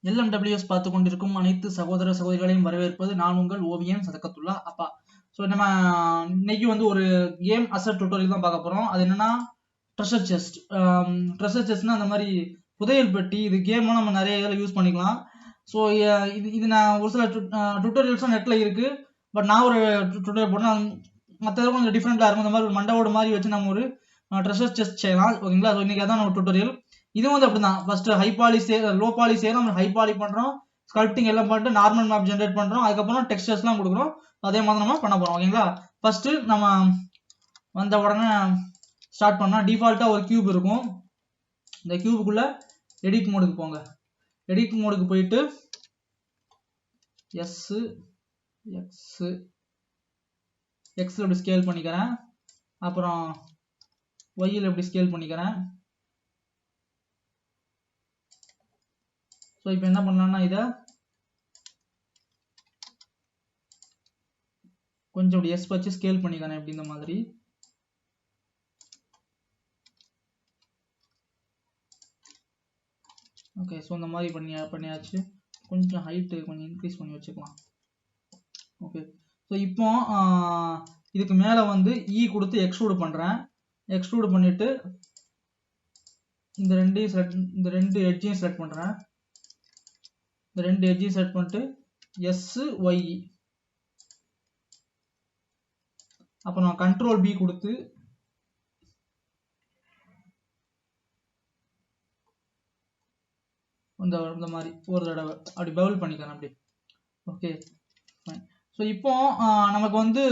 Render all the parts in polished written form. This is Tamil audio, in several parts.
LMWS பார்த்து கொண்டிருக்கும் அனைத்து சகோதர சகோதரிகளையும் வரவேற்பது நான் உங்கள் ஓவியம் சதக்கத்துல்லா அப்பா. ஸோ நம்ம இன்னைக்கு வந்து ஒரு கேம் அசட் டியூட்டோரியல் தான் பார்க்க போறோம். அது என்னன்னா ட்ரெஷர் செஸ்ட். ட்ரெஷர் செஸ்ட்னா அந்த மாதிரி புதையல் பெட்டி. இது கேம்லாம் நம்ம நிறைய இதில் யூஸ் பண்ணிக்கலாம். ஸோ இது நான் ஒரு சில டியூட்டோரியல்ஸும் நெட்ல இருக்கு. பட் நான் ஒரு டியூட்டோரியல் போட்டேன், மற்ற கொஞ்சம் டிஃப்ரெண்டா இருக்கும். இந்த மாதிரி ஒரு மண்டவோட மாதிரி வச்சு நம்ம ஒரு ட்ரெஷர் செஸ்ட் செய்யலாம். ஓகேங்களா? ஸோ இன்னைக்கு அதான் நம்ம டியூட்டோரியல். இது வந்து அப்படிதான். First high poly low poly செய்யறோம், ஹை பாலி பண்றோம், ஸ்கல்ப்டிங் எல்லாம் பண்ணிட்டு நார்மல் மேப் ஜென்ரேட் பண்றோம், அதுக்கப்புறம் டெக்ஸ்டர்ஸ்லாம் கொடுக்குறோம். அதே மாதிரி நம்ம பண்ண போறோம். ஓகேங்களா? ஃபர்ஸ்ட் நம்ம வந்த உடனே ஸ்டார்ட் பண்ணா டிஃபால்ட்டா ஒரு கியூப் இருக்கும். இந்த கியூபுக்குள்ள எடிட் மோடுக்கு போங்க. எடிட் மோடுக்கு போயிட்டு எக்ஸ் எப்படி ஸ்கேல் பண்ணிக்கிறேன், அப்புறம் ஒய்யில் எப்படி ஸ்கேல் பண்ணிக்கிறேன். ஸோ இப்போ என்ன பண்ணலாம்னா இதை கொஞ்சம் இப்படி எஸ் வச்சு ஸ்கேல் பண்ணிக்கிறேன் இப்படி இந்த மாதிரி. ஓகே, ஸோ இந்த மாதிரி பண்ணியாச்சு. கொஞ்சம் ஹைட்டு கொஞ்சம் இன்க்ரீஸ் பண்ணி வச்சுக்கலாம். ஓகே, ஸோ இப்போ இதுக்கு மேலே வந்து இ கொடுத்து எக்ஸ்ட்ரூட் பண்ணுறேன். எக்ஸ்ட்ரூட் பண்ணிட்டு இந்த ரெண்டு எட்ஜையும் செலக்ட் பண்ணுறேன். இந்த ரெண்டு எட்ஜையும் செலக்ட் பண்ணிட்டு எஸ் ஒய், அப்புறம் கண்ட்ரோல் பி கொடுத்து இந்த மாதிரி ஒரு தடவை அப்படி பவுல் பண்ணிக்கிறேன் அப்படி. ஓகே, ஸோ இப்போ நமக்கு வந்து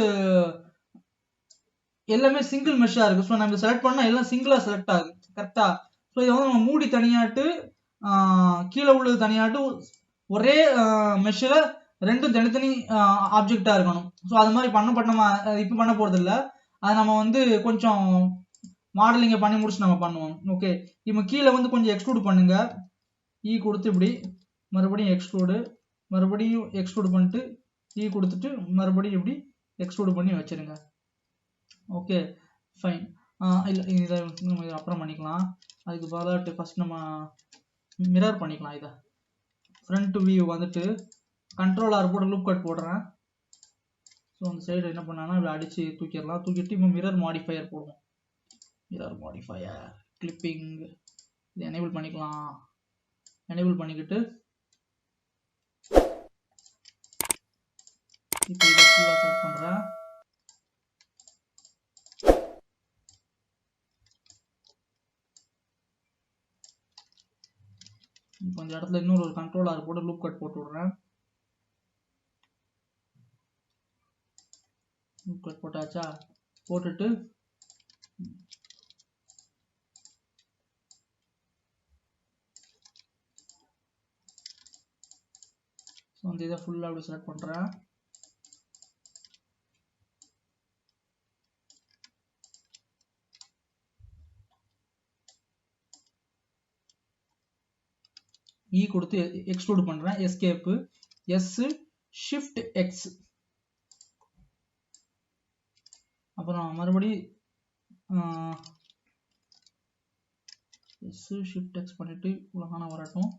எல்லாமே சிங்கிள் மெஷ்ஷா இருக்கு. ஸோ நம்ம செலக்ட் பண்ணா எல்லாம் சிங்கிளா செலக்ட் ஆகுது. கரெக்டா? ஸோ இதை வந்து நம்ம மூடி தனியாட்டு கீழே உள்ளது தனியாட்டு ஒரே மெஷ்ஷில் ரெண்டும் தனித்தனி ஆப்ஜெக்டா இருக்கணும். ஸோ அது மாதிரி இப்போ பண்ண போறது இல்லை. அதை நம்ம வந்து கொஞ்சம் மாடலிங்கை பண்ணி முடிச்சு நம்ம பண்ணுவோம். ஓகே, இப்போ கீழே வந்து கொஞ்சம் எக்ஸ்ட்ரூட் பண்ணுங்க. இ கொடுத்து இப்படி மறுபடியும் எக்ஸ்ட்ரூட் பண்ணிட்டு இ கொடுத்துட்டு மறுபடியும் இப்படி எக்ஸ்ட்ரூட் பண்ணி வச்சிருங்க. Okay, fine. இல்லை, இதை அப்புறம் பண்ணிக்கலாம். அதுக்கு பதிலாக ஃபர்ஸ்ட் நம்ம மிரர் பண்ணிக்கலாம். இதை ஃப்ரண்ட் வியூ வந்துட்டு கண்ட்ரோல் ஆர் போட்டு லூப் கட் போடுறேன். ஸோ அந்த சைடு என்ன பண்ணாங்கன்னா இப்படி அடிச்சு தூக்கிடலாம். தூக்கிட்டு இப்போ மிரர் மாடிஃபையர் போடுவோம். மிரர் மாடிஃபையர் கிளிப்பிங் இது எனேபிள் பண்ணிக்கலாம். எனேபிள் பண்ணிக்கிட்டு இப்போ இதை ஃபுல்லாக செலக்ட் பண்ணுறேன். இப்போ இந்த இடத்துல இன்னொரு ஒரு கண்ட்ரோல் ஆர் போட்டு லூப் கட் போட்டு விடுறேன். லூப் கட் போட்டாச்சா? போட்டுட்டு ஸோ அந்த இதை ஃபுல்லாக அப்படி செலக்ட் பண்ணுறேன். இ கொடுத்து எக்ஸ்ட்ரூட் பண்ணுறேன். எஸ்கேப்பு எஸ் ஷிஃப்ட் எக்ஸ், அப்புறம் மறுபடி எஸ் ஷிஃப்ட் எக்ஸ் பண்ணிட்டு உலகான வரட்டும்.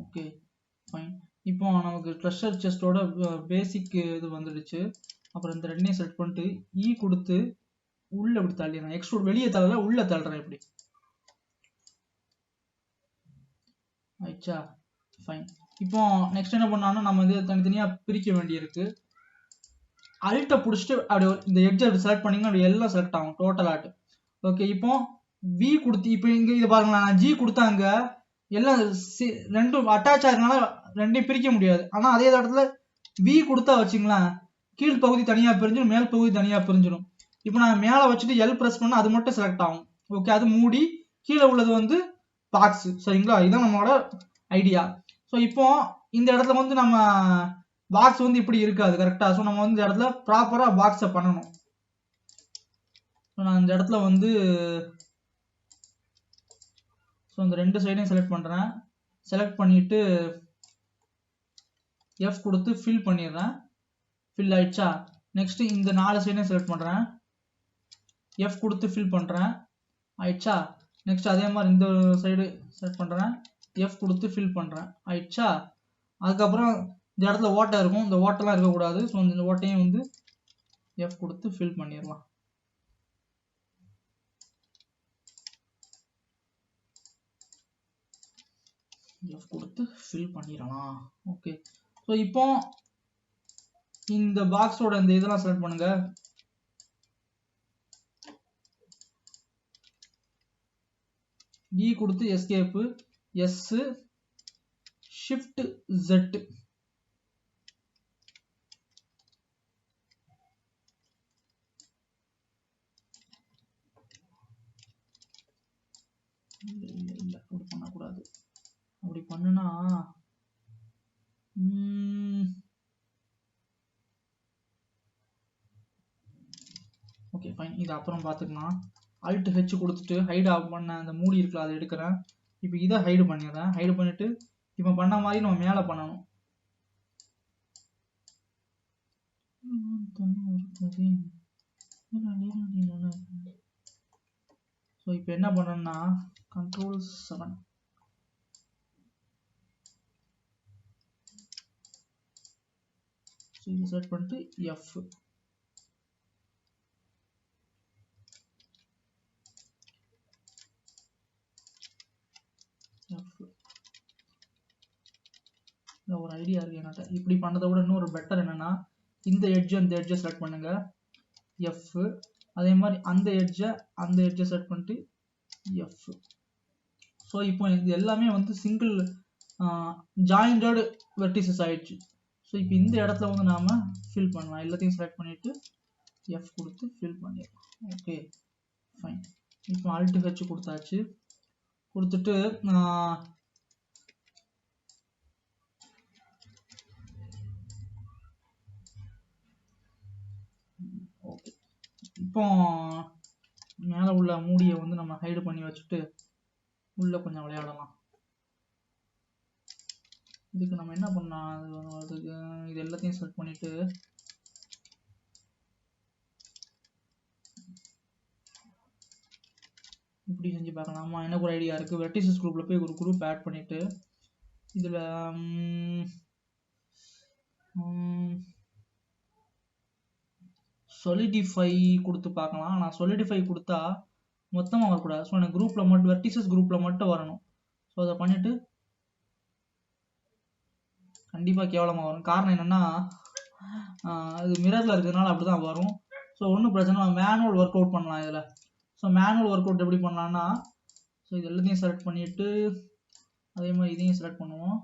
Okay, fine. இப்போ நமக்கு ட்ரெஷர் செஸ்டோட பேசிக் இது வந்துடுச்சு. அப்புறம் இந்த ரெண்டையும் செலக்ட் பண்ணிட்டு இ கொடுத்து உள்ள இப்படி தள்ளிடுறேன். எக்ஸ்ட்ரூட் வெளியே தள்ளல, உள்ள தள்ளுறேன் இப்படி. ஆயிடுச்சா? ஃபைன். இப்போ நெக்ஸ்ட் என்ன பண்ணாலும் நம்ம இது தனித்தனியா பிரிக்க வேண்டியிருக்கு. அல்ட்டை பிடிச்சிட்டு அப்படி இந்த எட்ஜ் அப்படி செலக்ட் பண்ணிங்கன்னா அப்படி எல்லாம் செலக்ட் ஆகும் டோட்டல் ஆட்டு. ஓகே, இப்போ வி கொடுத்து இப்போ இங்க இது பாருங்களா, நான் ஜி கொடுத்தாங்க எல்லாம் ரெண்டும் அட்டாச் ஆகிறதுனால ரெண்டையும் பிரிக்க முடியாது. ஆனா அதே இடத்துல வி கொடுத்தா வச்சுங்களேன், கீழ் பகுதி தனியா பிரிஞ்சிடும், மேல் பகுதி தனியா பிரிஞ்சிடும். இப்போ நான் மேலே வச்சுட்டு எல் பிரஸ் பண்ணா அது மட்டும் செலக்ட் ஆகும். ஓகே, அது மூடி கீழே உள்ளது வந்து பாக்ஸ். சரிங்களா? இதுதான் நம்மளோட ஐடியா. ஸோ இப்போ இந்த இடத்துல வந்து நம்ம பாக்ஸ் வந்து இப்படி இருக்காது. கரெக்டா? ஸோ நம்ம வந்து இந்த இடத்துல ப்ராப்பரா பாக்ஸை பண்ணணும். நான் இந்த இடத்துல வந்து ஸோ இந்த ரெண்டு சைடையும் செலக்ட் பண்ணுறேன். செலக்ட் பண்ணிட்டு எஃப் கொடுத்து ஃபில் பண்ணிடுறேன். ஃபில் ஆயிடுச்சா. நெக்ஸ்ட் இந்த 4 சைடையும் செலக்ட் பண்றேன், F கொடுத்து ஃபில் பண்றேன், ஆயிடுச்சா. நெக்ஸ்ட் அதே மாதிரி இந்த சைடு செலக்ட் பண்றேன், F கொடுத்து ஃபில் பண்றேன், ஆயிடுச்சா. அதுக்கப்புறம் இந்த இடத்துல ஓட்டை இருக்கும், இந்த ஓட்டெல்லாம் இருக்கக்கூடாது. ஸோ இந்த ஓட்டையும் வந்து F கொடுத்து ஃபில் பண்ணிடலாம். F கொடுத்து ஃபில் பண்ணிடலாம். ஓகே. ஸோ இப்போ இந்த பாக்ஸோட இந்த இதெல்லாம் செலக்ட் பண்ணுங்க. E கொடுத்து எஸ்கேப், S ஷிஃப்ட் Z, இல்ல அப்படி பண்ணக்கூடாது. அப்படி பண்ணுனா ஓகே ஃபைன், இது அப்புறம் பார்த்துக்கலாம். Alt H கொடுத்துட்டு ஹைட் ஆஃப் பண்ண அந்த மூடி இருக்குல்ல அதை எடுக்கிறேன். இப்போ இதை ஹைடு பண்ணிடுறேன். ஹைடு பண்ணிட்டு இப்போ பண்ண மாதிரி நம்ம மேலே பண்ணணும். ஸோ இப்போ என்ன பண்ணணும்னா Ctrl+7, இது செட் பண்ணிட்டு F, ஒரு ஐடியா இருக்கு என்கிட்ட. இப்படி பண்ணதை விட இன்னொரு பெட்டர் என்னன்னா, இந்த எட்ஜ் அந்த எட்ஜை செலக்ட் பண்ணுங்க F, அதே மாதிரி அந்த எட்ஜை செலக்ட் பண்ணிட்டு F. ஸோ இப்போ இது எல்லாமே வந்து சிங்கிள் ஜாயிண்டட் வெர்டிசஸ் ஆயிடுச்சு. ஸோ இப்போ இந்த இடத்துல வந்து நாம ஃபில் பண்ணலாம். எல்லாத்தையும் செலக்ட் பண்ணிட்டு F கொடுத்து ஃபில் பண்ணிடலாம். Okay fine. இப்போ Alt H கொடுத்தாச்சு. கொடுத்துட்டு ஓகே, இப்போ மேலே உள்ள மூடியை வந்து நம்ம ஹைடு பண்ணி வச்சுட்டு உள்ள கொஞ்சம் விளையாடலாம். இதுக்கு நம்ம என்ன பண்ணலாம், அதுக்கு இது எல்லாத்தையும் செலக்ட் பண்ணிட்டு இப்படி செஞ்சு பார்க்கலாமா. எனக்கு ஒரு ஐடியா இருக்கு. வெர்டிசஸ் குரூப்ல போய் ஒரு குரூப் ஆட் பண்ணிட்டு இதுல solidify கொடுத்து பார்க்கலாம். நான் solidify கொடுத்தா மொத்தமாக வரக்கூடாது. ஸோ எனக்கு குரூப்ல மட்டும் வெர்டிசஸ் குரூப்ல மட்டும் வரணும். ஸோ அதை பண்ணிட்டு கண்டிப்பா கேவலமா வரும். காரணம் என்னன்னா இது மிரர்ல இருக்கிறதுனால அப்படிதான் வரும். ஸோ ஒன்றும் பிரச்சனை, மேனுவல் ஒர்க் அவுட் பண்ணலாம் இதுல. ஸோ மேனுவல் ஒர்க் அவுட் எப்படி பண்ணலாம்னா, ஸோ இது எல்லாத்தையும் செலக்ட் பண்ணிட்டு அதே மாதிரி இதையும் செலக்ட் பண்ணுவோம்.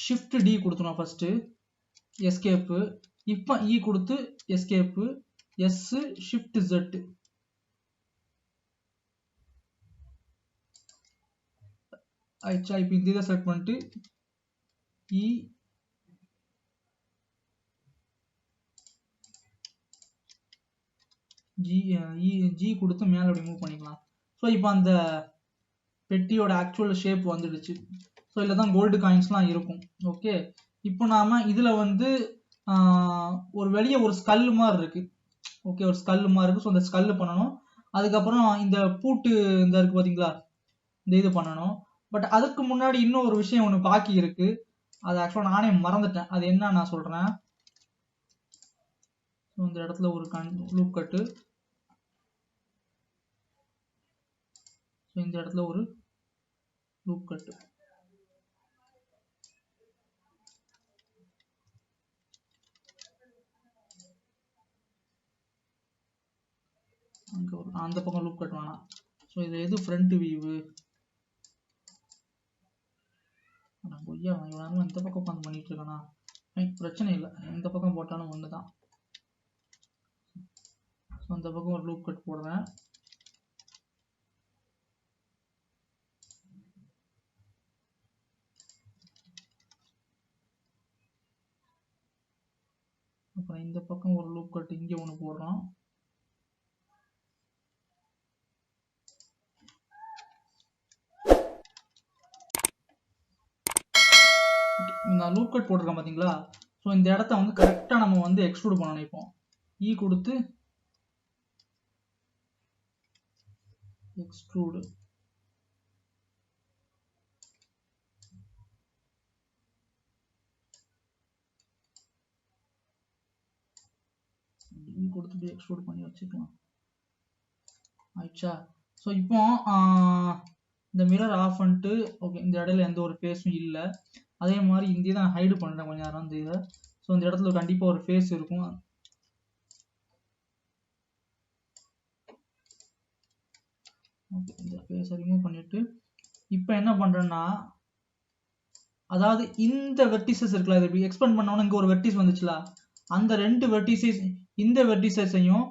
ஷிஃப்ட் D கொடுத்துருவோம் ஃபர்ஸ்ட், எஸ்கேப். இப்போ E கொடுத்து எஸ்கேப், S ஷிஃப்ட் Z, ஆயிடுச்சா. இப்போ இந்த இதை செலக்ட் பண்ணிட்டு E G கொடுத்து மேலே அப்படி மூவ் பண்ணிக்கலாம். ஸோ இப்போ அந்த பெட்டியோட ஆக்சுவல் ஷேப் வந்துடுச்சு. ஸோ இதில் தான் கோல்டு காயின்ஸ்லாம் இருக்கும். ஓகே, இப்போ நாம இதுல வந்து ஒரு வெளியே ஒரு ஸ்கல் மாதிரி இருக்கு. ஓகே, ஒரு ஸ்கல் மாதிரி இருக்கு. ஸோ அந்த ஸ்கல் பண்ணணும். அதுக்கப்புறம் இந்த பூட்டு இந்த இருக்கு பார்த்தீங்களா, இந்த இது பண்ணணும். பட் அதுக்கு முன்னாடி இன்னும் ஒரு விஷயம் ஒன்று பாக்கி இருக்கு. அது ஆக்சுவலாக நானே மறந்துட்டேன். அது என்ன நான் சொல்றேன். இந்த இடத்துல ஒரு லூப் கட்டு, இந்த இடத்துல ஒரு லூப் கட்டு. அந்த பக்கம் லூப் கட் வேணாம். ஸோ இது எது ஃப்ரண்ட் வியூ, கொய்யா இவ்வளோ இந்த பக்கம் உட்காந்து பண்ணிட்டு இருக்கேனா, பிரச்சனை இல்லை, இந்த பக்கம் போட்டாலும் ஒன்று தான். ஸோ அந்த பக்கம் ஒரு லூப் கட் போடுறேன். அப்புறம் இந்த பக்கம் ஒரு லூப் கட் இங்கே ஒன்று போடுறோம். நான் லூப் கட் போட்டிருக்கேன் பார்த்தீங்களா? ஸோ இந்த இடத்த வந்து கரெக்டாக நம்ம வந்து எக்ஸ்ட்ரூட் பண்ணணும். இப்போ ஈ கொடுத்து எக்ஸ்ட்ரூடு கொடுத்துட்டு எக்ஸ்ட்ரூட் பண்ணி வச்சுக்கலாம். ஆயிடுச்சா? ஸோ இப்போ இந்த மிரர் ஆஃப் பண்ணிட்டு ஓகே, இந்த இடையில எந்த ஒரு ஃபேஸும் இல்லை. அதே மாதிரி இந்த இதை நான் ஹைடு பண்ணுறேன் கொஞ்சம் நேரம் இந்த இதை. ஸோ இந்த இடத்துல கண்டிப்பாக ஒரு ஃபேஸ் இருக்கும். ஓகே, இந்த ஃபேஸை ரிமூவ் பண்ணிட்டு இப்போ என்ன பண்ணுறேன்னா, அதாவது இந்த வெர்டிசஸ் இருக்குல்ல, இது இப்படி எக்ஸ்பெண்ட் பண்ணோன்னா இங்கே ஒரு வெர்டிஸ் வந்துச்சுல, அந்த 2 வெர்டிசஸ், இந்த வெர்டிசஸையும்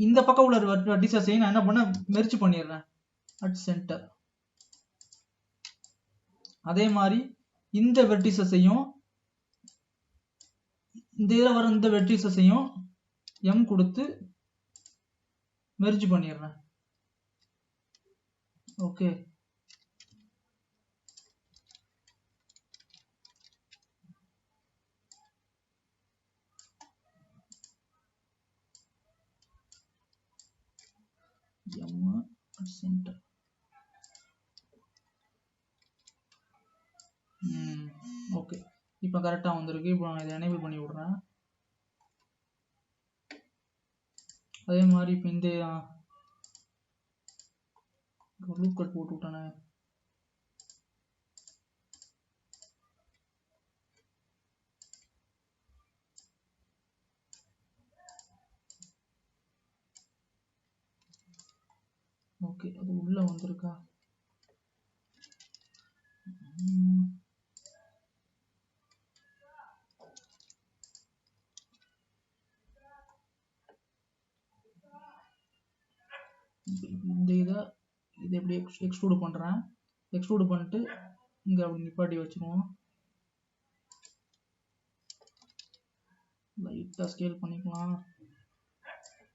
இந்த பக்கம் உள்ள வெர்டிசஸையும் நான் என்ன பண்ண மெர்ஜ் பண்ணிடுறேன் அட் சென்டர். அதே மாதிரி இந்த வெர்டிசஸையும் இந்த இதில் வர இந்த வெர்டிசஸையும் எம் கொடுத்து மெர்ஜ் பண்ணிடுறேன். Okay, M centre. ஓகே, இப்போ கரெக்டாக வந்திருக்கு. இப்போ நான் இதை எனேபிள் பண்ணி விட்றேன். அதே மாதிரி இப்போ இந்த லூப் கட் போட்டு விட்டானே. ஓகே, அது உள்ள வந்திருக்கா? இந்த இதை எப்படி எக்ஸ்ட்ரூட் பண்ணுறேன். எக்ஸ்ட்ரூட் பண்ணிட்டு இங்கே அப்படி நிப்பாட்டி வச்சுருவோம். லைட்டாக ஸ்கேல் பண்ணிக்கலாம்.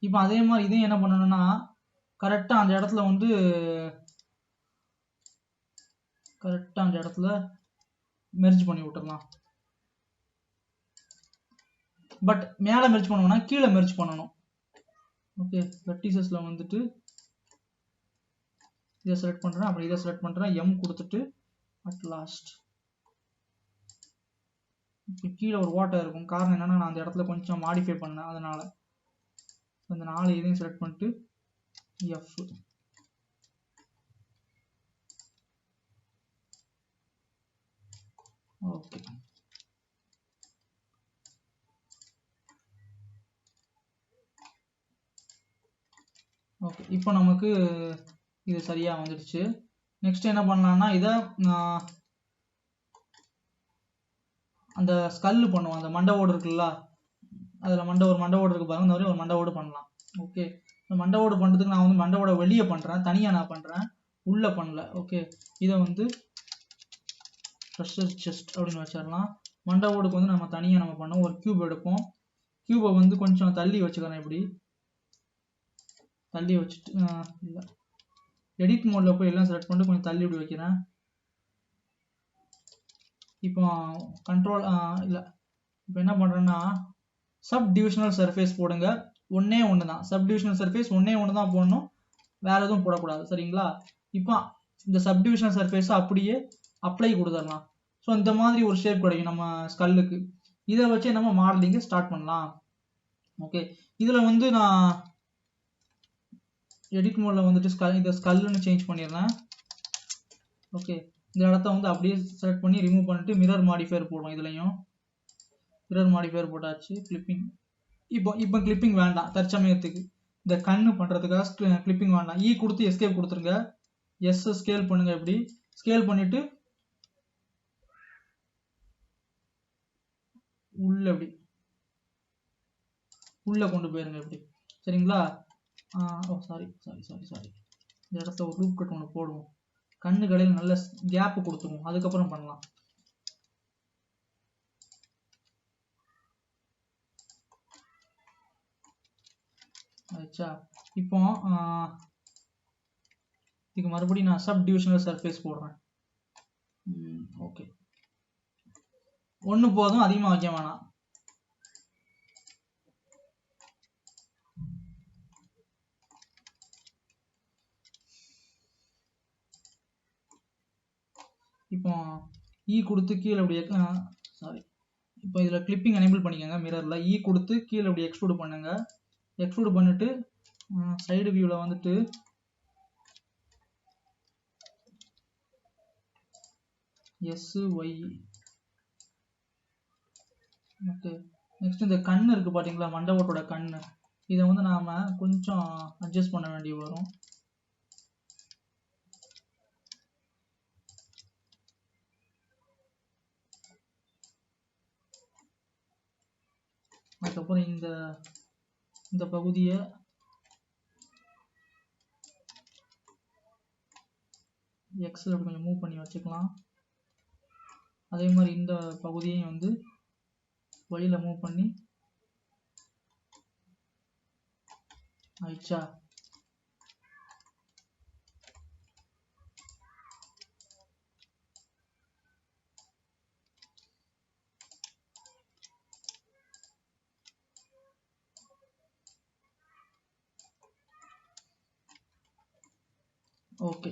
இப்போ அதே மாதிரி இதையும் என்ன பண்ணணும்னா, கரெக்டாக அந்த இடத்துல வந்து கரெக்டாக அந்த இடத்துல மெர்ஜ் பண்ணி விட்டுடலாம். பட் மேலே மெர்ஜ் பண்ணணும்னா கீழே மெர்ஜ் பண்ணணும். ஓகே, வெர்டிசஸில் வந்துட்டு இதை செலக்ட் பண்ணுறேன், அப்புறம் இதை செலக்ட் பண்ணுறேன், எம் கொடுத்துட்டு அட் லாஸ்ட். இப்போ கீழே ஒரு வாட்டர் இருக்கும். காரணம் என்னன்னா, நான் அந்த இடத்துல கொஞ்சம் மாடிஃபை பண்ணேன், அதனால அந்த 4 இதையும் செலக்ட் பண்ணிட்டு எஃப். ஓகே, ஓகே, இப்போ நமக்கு இது சரியாக வந்துடுச்சு. நெக்ஸ்ட் என்ன பண்ணலாம்னா, இதை அந்த ஸ்கல்லு பண்ணுவோம். அந்த மண்டை ஓடு இருக்குல்ல, அதில் ஒரு மண்டை ஓடு இருக்கு பாருங்க, இந்த மாதிரி ஒரு மண்டை ஓடு பண்ணலாம். ஓகே, இந்த மண்டை ஓடு பண்ணுறதுக்கு நான் வந்து மண்டை ஓட வெளியே பண்ணுறேன், தனியாக நான் பண்ணுறேன், உள்ளே பண்ணல. ஓகே, இதை வந்து ப்ரெஷர் செஸ்ட் அப்படின்னு வச்சிடலாம். மண்டை ஓடுக்கு வந்து நம்ம தனியாக நம்ம பண்ணோம். ஒரு கியூப் எடுப்போம். கியூபை வந்து கொஞ்சம் தள்ளி வச்சுக்கிறேன். இப்படி தள்ளி வச்சுட்டு இல்லை, எடிட் மோடில் போய் எல்லாம் செலக்ட் பண்ணிட்டு கொஞ்சம் தள்ளி இப்படி வைக்கிறேன். இப்போ கண்ட்ரோல் இல்லை, இப்போ என்ன பண்ணுறேன்னா, சப் டிவிஷனல் சர்ஃபேஸ் போடுங்க. ஒன்றே ஒன்று தான் சப் டிவிஷனல் சர்ஃபேஸ், ஒன்றே ஒன்று தான் போடணும், வேறு எதுவும் போடக்கூடாது. சரிங்களா? இப்போ இந்த சப் டிவிஷனல் சர்ஃபேஸை அப்படியே அப்ளை கொடுத்துடலாம். ஸோ இந்த மாதிரி ஒரு ஷேப் கிடைக்கும் நம்ம ஸ்கல்லுக்கு. இதை வச்சு நம்ம மாடலிங்கை ஸ்டார்ட் பண்ணலாம். ஓகே, இதில் வந்து நான் எடிட் மோடில் வந்துட்டு இதை ஸ்கல்லுன்னு சேஞ்ச் பண்ணிடுறேன். ஓகே, இந்த இடத்த வந்து அப்படியே செலக்ட் பண்ணி ரிமூவ் பண்ணிட்டு மிரர் மாடிஃபையர் போடுவோம். இதுலையும் மிரர் மாடிஃபையர் போட்டாச்சு. கிளிப்பிங், இப்போ கிளிப்பிங் வேண்டாம் தற்சமயத்துக்கு. இந்த கண்ணு பண்ணுறதுக்காக கிளிப்பிங் வேண்டாம். ஈ கொடுத்து எஸ்கேப் கொடுத்துருங்க. எஸ் ஸ்கேல் பண்ணுங்க. இப்படி ஸ்கேல் பண்ணிட்டு உள்ள இப்படி உள்ள கொண்டு போயிருங்க இப்படி. சரிங்களா? ஓ சாரி, இந்த இடத்த ஒரு லூப் கட் ஒன்று போடுவோம். கண்ணு கடையில் நல்ல கேப் கொடுத்துருவோம், அதுக்கப்புறம் பண்ணலாம். ஆச்சா? இப்போ இதுக்கு மறுபடியும் நான் சப் டிவிஷனல் சர்ஃபேஸ் போடுறேன். ஓகே, 1 போதும், அதிகமா வைக்க வேணாம். இப்போ E கொடுத்து கீழே இப்படி சாரி, இப்போ இதில் கிளிப்பிங் எனேபிள் பண்ணிக்கோங்க. மிரரில் E கொடுத்து கீழே இப்படி எக்ஸ்ட்ரூட் பண்ணுங்க. எக்ஸ்ட்ரூட் பண்ணிட்டு சைடு வியூவில் வந்துட்டு SY. ஓகே, நெக்ஸ்ட் இந்த கண் இருக்கு பார்த்தீங்களா, மண்டபத்தோட கண், இதை வந்து நாம் கொஞ்சம் அட்ஜஸ்ட் பண்ண வேண்டி வரும். அதுக்கப்புறம் இந்த பகுதியை எக்ஸில் கொஞ்சம் மூவ் பண்ணி வச்சுக்கலாம். அதே மாதிரி இந்த பகுதியையும் வந்து வழியில் மூவ் பண்ணி ஆயிடுச்சா. ஓகே,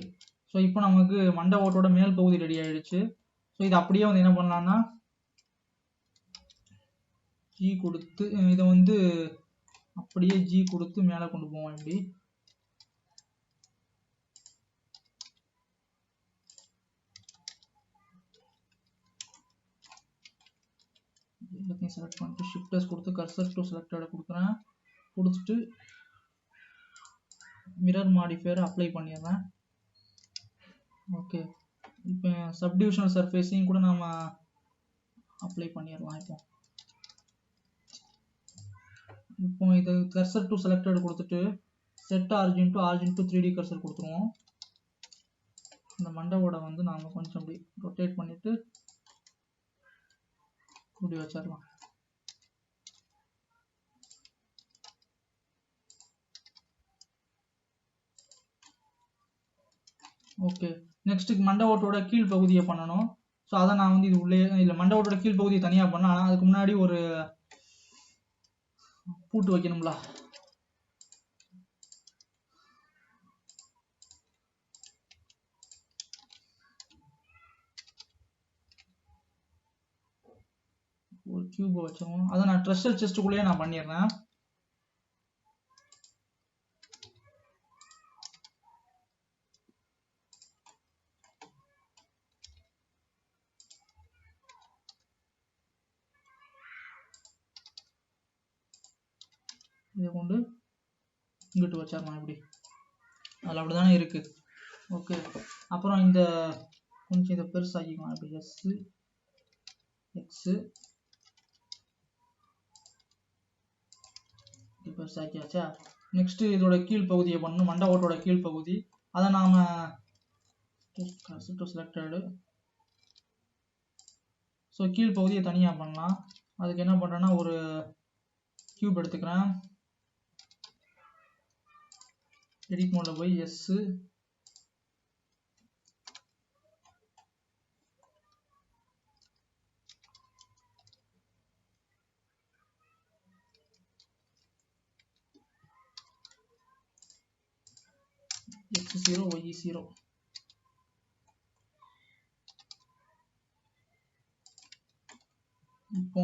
ஸோ இப்போ நமக்கு மண்டை ஓட்டோட மேல் பகுதி ரெடி ஆயிடுச்சு. ஸோ இது அப்படியே வந்து என்ன பண்ணலாம்னா G கொடுத்து இதை வந்து அப்படியே G கொடுத்து மேலே கொண்டு போவோம். இப்படி எல்லாத்தையும் செலக்ட் பண்ணிட்டு ஷிஃப்டர்ஸ் கொடுத்து கர்சர் டு செலக்டட் கொடுக்குறேன். கொடுத்துட்டு மிரர் மாடிஃபையர் அப்ளை பண்ணிடுறேன். ஓகே, இப்போ சப்டிவிஷனல் சர்ஃபேஸையும் கூட நாம் அப்ளை பண்ணிடலாம். இப்போ இது கர்சர் டு செலக்டட் கொடுத்துட்டு set origin to 3D cursor கொடுத்துருவோம். இந்த மண்டவோட வந்து நாம் கொஞ்சம் அப்படி ரொட்டேட் பண்ணிட்டு இப்படி வச்சிடலாம். ஓகே, நெக்ஸ்ட் மண்டபத்தோட கீழ் பகுதியை பண்ணணும். ஸோ அதை நான் வந்து இது உள்ளே இல்லை, மண்டபத்தோட கீழ் பகுதியை தனியாக பண்ணேன். ஆனால் அதுக்கு முன்னாடி ஒரு பூட்டு வைக்கணும்ல. ஒரு கியூப் வச்சோம், அதை நான் ட்ரெஷர் செஸ்ட்டுக்குள்ளேயே நான் பண்ணிடுறேன். இதை கொண்டு இங்கிட்டு வச்சிடலாம். இப்படி அதில் அப்படி தானே இருக்கு. ஓகே, அப்புறம் இந்த கொஞ்சம் இதை பெருசாக்கிக்கலாம். இப்படி எக்ஸு பெருசாக்கியாச்சா. நெக்ஸ்ட் இதோட கீழ் பகுதியை பண்ணணும், மண்டபத்தோட கீழ் பகுதி. அதை நாம செலக்டடு. ஸோ கீழ் பகுதியை தனியாக பண்ணலாம். அதுக்கு என்ன பண்ணுறேன்னா ஒரு கியூப் எடுத்துக்கிறேன். எடிட் மோடில் போய் எஸ்ஸு X0 Y0. இப்போ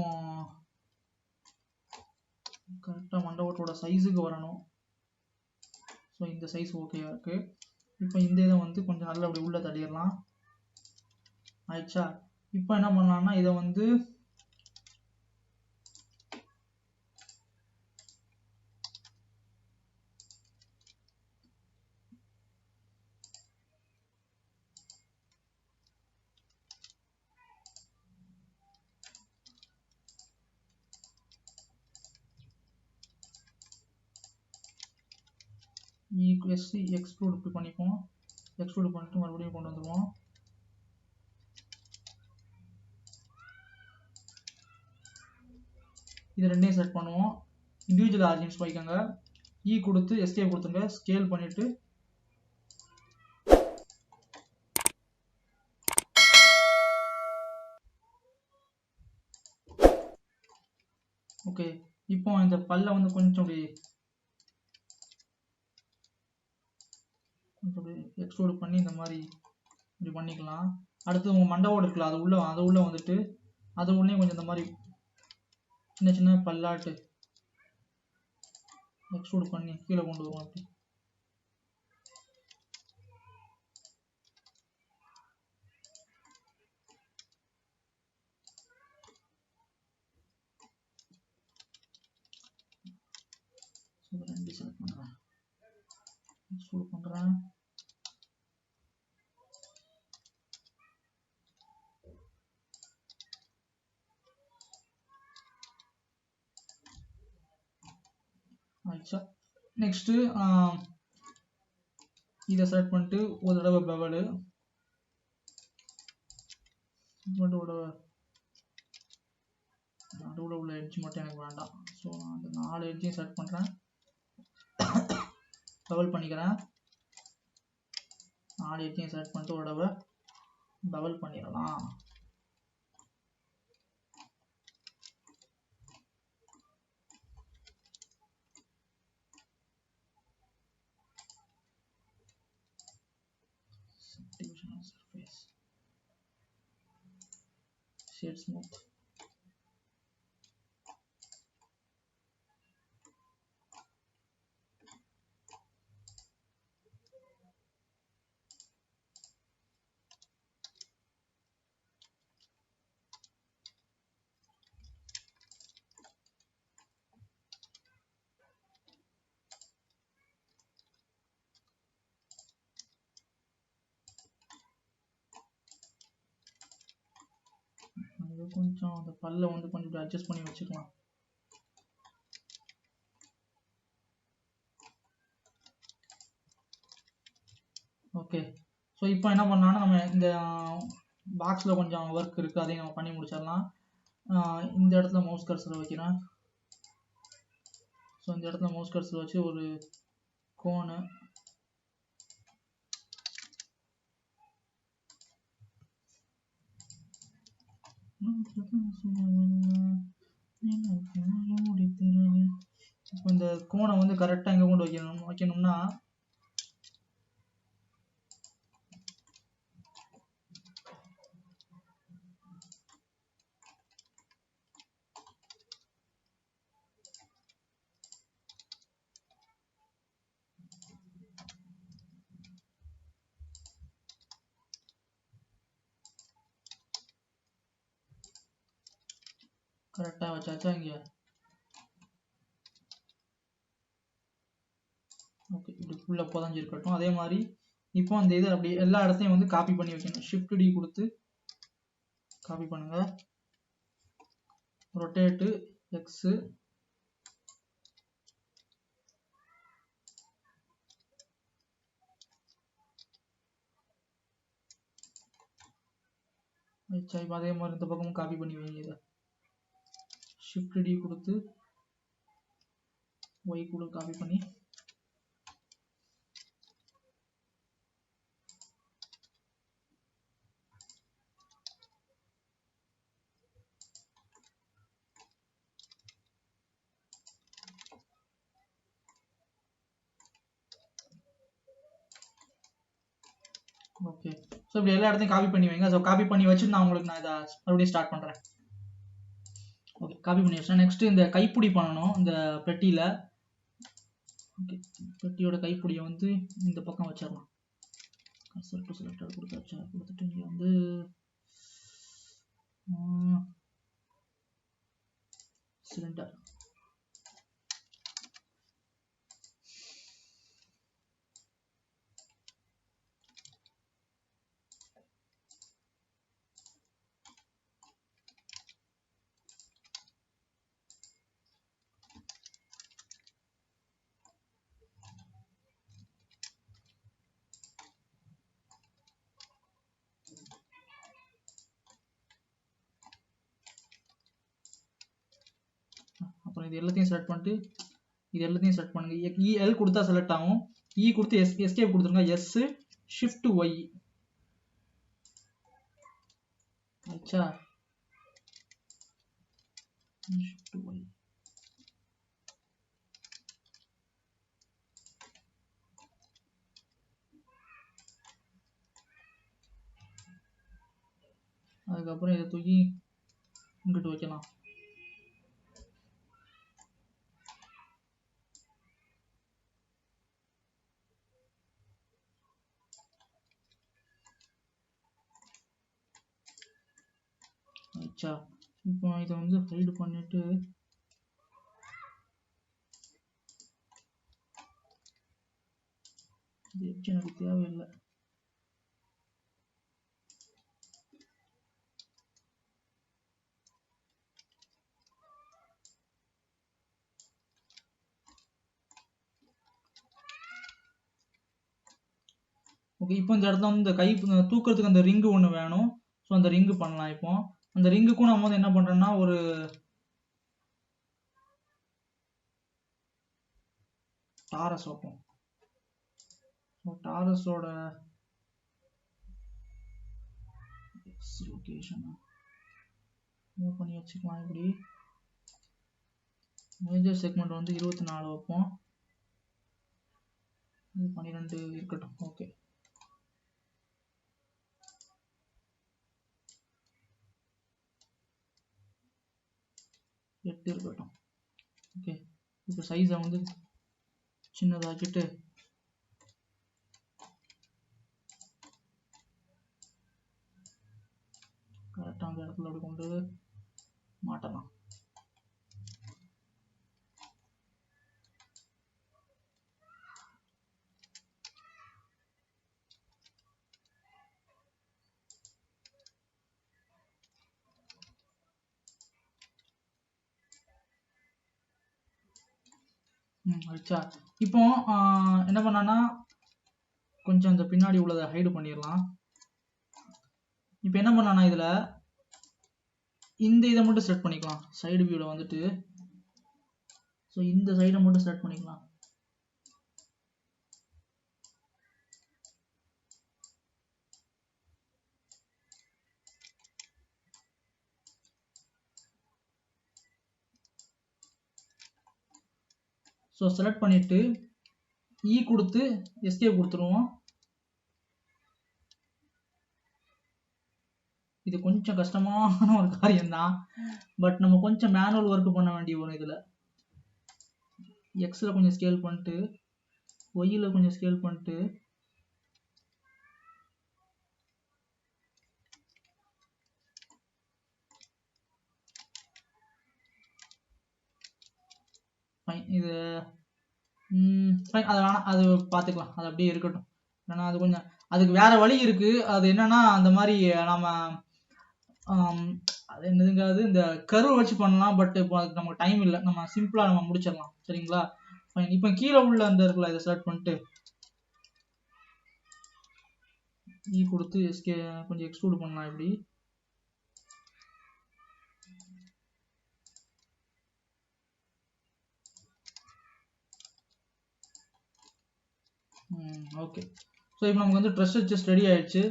கரெக்டாக மண்டபத்தோட சைஸுக்கு வரணும். ஸோ இந்த சைஸ் ஓகேவா இருக்கு. இப்போ இந்த இதை வந்து கொஞ்சம் நல்லா அப்படி உள்ள தள்ளிடலாம். ஆயிடுச்சா. இப்போ என்ன பண்ணலாம்னா இதை வந்து எக்ஸ்ட்ரூட் பண்ணிப்போம். எக்ஸ்ட்ரூட் பண்ணிட்டு மறுபடியும் கொண்டு வந்துடுவோம். இது ரெண்டையும் செட் பண்ணுவோம். இண்டிவிஜுவல் ஆரிஜின்ஸ் போய்க்கோங்க. E கொடுத்து எஸ்கேப் கொடுத்துங்க. ஸ்கேல் பண்ணிட்டு ஓகே, இப்போ இந்த பல்ல வந்து கொஞ்சம் அப்படி எக்ஸ்ட்ரூட் பண்ணி இந்த மாதிரி இப்படி பண்ணிக்கலாம். அடுத்து உங்க மண்டவோடு இருக்குல்ல, அது உள்ள வந்துட்டு அது உள்ளே கொஞ்சம் இந்த மாதிரி சின்ன சின்ன பல்லாட்டு எக்ஸ்ட்ரூட் பண்ணி கீழே கொண்டு வருவோம். அப்படி ரெண்டு செலக்ட் பண்றேன், எக்ஸ்ட்ரூட் பண்றேன். ஆயிடுச்சா? நெக்ஸ்ட் இதை செலக்ட் பண்ணிட்டு ஒரு தடவை பெவலு நடுவில் உள்ள எட்ஜ் மட்டும் எனக்கு வேண்டாம். ஸோ அந்த 4 எட்ஜையும் செலக்ட் பண்ணுறேன், பெவல் பண்ணிக்கிறேன். 4 எட்ஜையும் செலக்ட் பண்ணிட்டு ஒரு தடவை பெவல் பண்ணிடலாம். Surface shade smooth. கொஞ்சம் அந்த பல்ல வந்து கொஞ்சம் அட்ஜஸ்ட் பண்ணி வச்சுக்கலாம். ஓகே, ஸோ இப்போ என்ன பண்ணலாம்னா நம்ம இந்த பாக்ஸில் கொஞ்சம் ஒர்க் இருக்குது, அதையும் நம்ம பண்ணி முடிச்சிடலாம். இந்த இடத்துல மவுஸ் கர்சரை வைக்கிறேன். ஸோ இந்த இடத்துல மவுஸ் கர்சரை வச்சு ஒரு கோனு இப்போ இந்த கோனை வந்து கரெக்டாக எங்கே கொண்டு வைக்கணும்னா கரெக்டாக வச்சாச்சா இங்கே? ஓகே, இப்படி ஃபுல்லாக புதஞ்சிருக்கட்டும். அதே மாதிரி இப்போ அந்த இது அப்படி எல்லா இடத்தையும் வந்து காப்பி பண்ணி வைக்கணும். ஷிஃப்ட் டி கொடுத்து காப்பி பண்ணுங்க, ரொட்டேட்டு எக்ஸு, இப்போ அதே மாதிரி இந்த பக்கமும் காப்பி பண்ணி வைங்க. இதை ஷிஃப்ட் டி கொடுத்து ஒய் கூட காப்பி பண்ணி ஓகே. ஸோ இப்படி எல்லா இடத்தையும் காப்பி பண்ணி வைங்க. ஸோ காப்பி பண்ணி வச்சுட்டு நான் உங்களுக்கு இதை மறுபடியும் ஸ்டார்ட் பண்ணுறேன். ஓகே, காப்பி பண்ணி வச்சேன். நெக்ஸ்ட் இந்த கைப்பிடி பண்ணணும் இந்த பெட்டியில். ஓகே, பெட்டியோட கைப்பிடியை வந்து இந்த பக்கம் வச்சிடலாம். கர்சர் டு செலக்டட் கொடுத்தாச்சு. கொடுத்துட்டு இங்கே வந்து சிலிண்டர் அப்புறம் இது எல்லாத்தையும் செலக்ட் பண்ணிட்டு இது எல்லாத்தையும் செலக்ட் பண்ணுங்க. எல் கொடுத்தா செலக்ட் ஆகும். இ கொடுத்து எஸ்கேப் கொடுத்துருங்க. எஸ் ஷிஃப்ட் ஒய் ஆச்சா? ஷிஃப்ட் ஒய் அதுக்கப்புறம் இதை தூக்கி இங்கிட்டு வைக்கலாம். ஆச்சா, இப்போ இதை வந்து ஹைட் பண்ணிட்டு எனக்கு தேவையில்லை. ஓகே, இப்போ இந்த இடத்துல வந்து இந்த கை தூக்கிறதுக்கு அந்த ரிங்கு ஒன்று வேணும். ஸோ அந்த ரிங்கு பண்ணலாம். இப்போ அந்த ரிங்குக்கும் நம்ம வந்து என்ன பண்றோம்னா ஒரு டாரஸ் வைப்போம். டாரஸோட லொகேஷன் மூவ் பண்ணி வச்சுக்கலாம். இப்படி மேஜர் செக்மெண்ட் வந்து 24 வைப்போம். 12 இருக்கட்டும். ஓகே, எட்டு இருக்கட்டும். ஓகே, இப்போ சைஸை வந்து சின்னதாக்கிட்டு கரெக்டாக அந்த இடத்துல அப்படி கொண்டு மாட்டலாம். ஆச்சா, இப்போ என்ன பண்ணான்னா கொஞ்சம் அந்த பின்னாடி உள்ளதை ஹைடு பண்ணிடலாம். இப்போ என்ன பண்ணானா இதுல இந்த இதை மட்டும் செட் பண்ணிக்கலாம். சைடு வியூல வந்துட்டு ஸோ இந்த சைடை மட்டும் செட் பண்ணிக்கலாம். ஸோ செலக்ட் பண்ணிட்டு இ கொடுத்து எஸ்கேப் கொடுத்துருவோம். இது கொஞ்சம் கஷ்டமான ஒரு காரியம் தான், பட் நம்ம கொஞ்சம் மேனுவல் ஒர்க் பண்ண வேண்டிய வரும். இதுல எக்ஸ்ல கொஞ்சம் ஸ்கேல் பண்ணிட்டு ஒய்ல கொஞ்சம் ஸ்கேல் பண்ணிட்டு இது அது வேணாம், அது பார்த்துக்கலாம், அது அப்படியே இருக்கட்டும். ஏன்னா அது கொஞ்சம் அதுக்கு வேற வழி இருக்கு. அது என்னன்னா அந்த மாதிரி நம்ம அது என்னதுங்க, அது இந்த கருவை வச்சு பண்ணலாம். பட் இப்போ அதுக்கு நமக்கு டைம் இல்லை, நம்ம சிம்பிளா நம்ம முடிச்சிடலாம். சரிங்களா? இப்போ கீழே உள்ள அந்த இருக்குல்ல, இதை செலக்ட் பண்ணிட்டு இ கொடுத்து எஸ்கே கொஞ்சம் எக்ஸ்ட்ரூட் பண்ணலாம். இப்படி ஓகே. ஸோ இப்போ நமக்கு வந்து ட்ரெஸ் ஜஸ்ட் ரெடி ஆயிடுச்சு.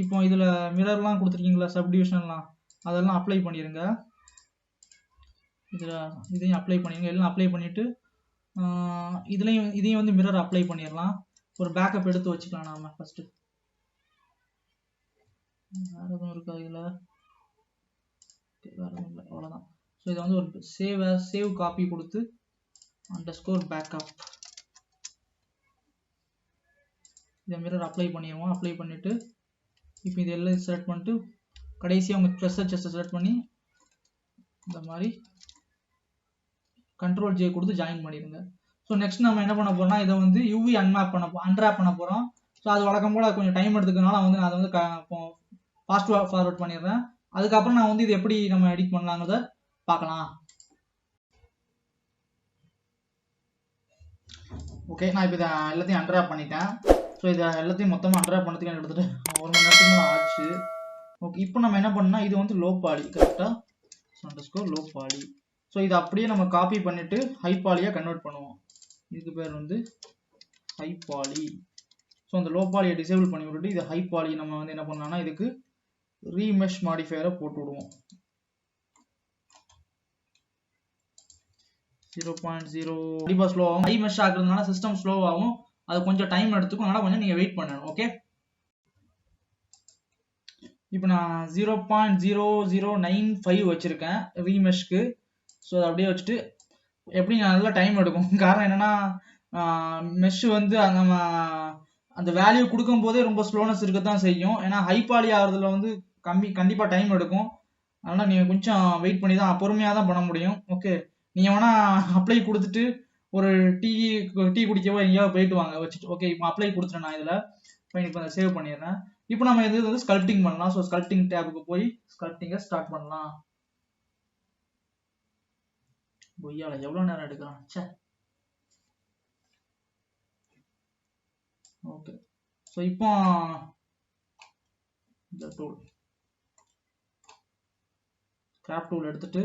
இப்போ இதுல மிரர்லாம் கொடுத்துருக்கீங்களா, சப்டிவிஷன்லாம், அதெல்லாம் அப்ளை பண்ணிடுங்க. இதையும் அப்ளை பண்ணிடுங்க. எல்லாம் அப்ளை பண்ணிட்டு இதையும் வந்து மிரர் அப்ளை பண்ணிடலாம். ஒரு பேக்கப் எடுத்து வச்சுக்கலாம் நாம ஃபர்ஸ்ட். வேற எதுவும் இருக்கா இதுல? வேற எதுவும் இல்லை, அவ்வளோதான். ஸோ இதை வந்து ஒரு சேவ் காப்பி கொடுத்து அண்டர்ஸ்கோர் பேக்கப் இதை மிரர் அப்ளை பண்ணிடுவோம். அப்ளை பண்ணிட்டு இப்போ இது எல்லாம் செலக்ட் பண்ணிட்டு கடைசியாக உங்கள் ட்ரெஸ்ஸை செலக்ட் பண்ணி இந்த மாதிரி கண்ட்ரோல் ஜே கொடுத்து ஜாயின் பண்ணிடுங்க. ஸோ நெக்ஸ்ட் நம்ம என்ன பண்ண போறோம்னா இதை வந்து யூவி அன்ராப் பண்ண போகிறோம். ஸோ அது வழக்கம் போல் கொஞ்சம் டைம் எடுத்துக்கனால வந்து நான் அதை வந்து ஃபாஸ்ட் ஃபார்வர்ட் பண்ணிடுறேன். அதுக்கப்புறம் நான் வந்து இது எப்படி நம்ம எடிட் பண்ணலாங்கிறத பார்க்கலாம். ஓகே, நான் இப்போ இதை எல்லாத்தையும் அன்ராப் பண்ணிட்டேன். ஸோ இதை எல்லாத்தையும் மொத்தமாக அன்ராப் பண்ணதுக்கு எனக்கு எடுத்துகிட்டு 1 மணி நேரத்துக்கு மேலே ஆச்சு. ஓகே, இப்போ நம்ம என்ன பண்ணோம்னா இது வந்து லோ பாலி, கரெக்டாக அண்டர்ஸ்கோர் லோ பாலி. ஸோ இதை அப்படியே நம்ம காப்பி பண்ணிட்டு ஹை பாலியாக கன்வெர்ட் பண்ணுவோம். இதுக்கு பேர் வந்து ஹை பாலி. ஸோ அந்த லோ பாலியை டிசேபிள் பண்ணி விட்டுட்டு இது ஹை பாலி நம்ம வந்து என்ன பண்ணோம்னா இதுக்கு ரீமெஷ் மாடிஃபையரை போட்டு விடுவோம். 0.0 கண்டிப்பாக ஸ்லோ ஆகும். ஹை மெஷ் ஆகுறதுனால சிஸ்டம் ஸ்லோ ஆகும். அது கொஞ்சம் டைம் எடுத்துக்கும், அதனால கொஞ்சம் நீங்கள் வெயிட் பண்ணணும். ஓகே, இப்போ நான் 0.0095 வச்சிருக்கேன் ரீமெஷ்க்கு. ஸோ அதை அப்படியே வச்சுட்டு எப்படி நல்லா டைம் எடுக்கும். காரணம் என்னன்னா மெஷ் வந்து நம்ம அந்த வேல்யூ கொடுக்கும் போதே ரொம்ப ஸ்லோனஸ் இருக்கத்தான் செய்யும். ஏன்னா ஹை பாலி ஆகிறதுல வந்து கண்டிப்பா டைம் எடுக்கும். அதனால நீங்க கொஞ்சம் வெயிட் பண்ணி தான் பொறுமையாக தான் பண்ண முடியும். ஓகே, நீங்க வேணா அப்ளை கொடுத்துட்டு ஒரு டீ குடிக்கவோ எங்கேயாவது போயிட்டு வாங்க வச்சுட்டு. ஓகே, இப்போ அப்ளை கொடுத்துட்டேன் நான் இதில். இப்போ சேவ் பண்ணிடுறேன். இப்போ நம்ம இது வந்து ஸ்கல்ப்டிங் பண்ணலாம். ஸோ ஸ்கல்ப்டிங் டேபுக்கு போய் ஸ்கல்ப்டிங்கை ஸ்டார்ட் பண்ணலாம். பொய்யால எவ்வளோ நேரம் எடுக்கலாம். சே, ஓகே. ஸோ இப்போ இந்த டூல் கிராஃப்ட் டூல் எடுத்துட்டு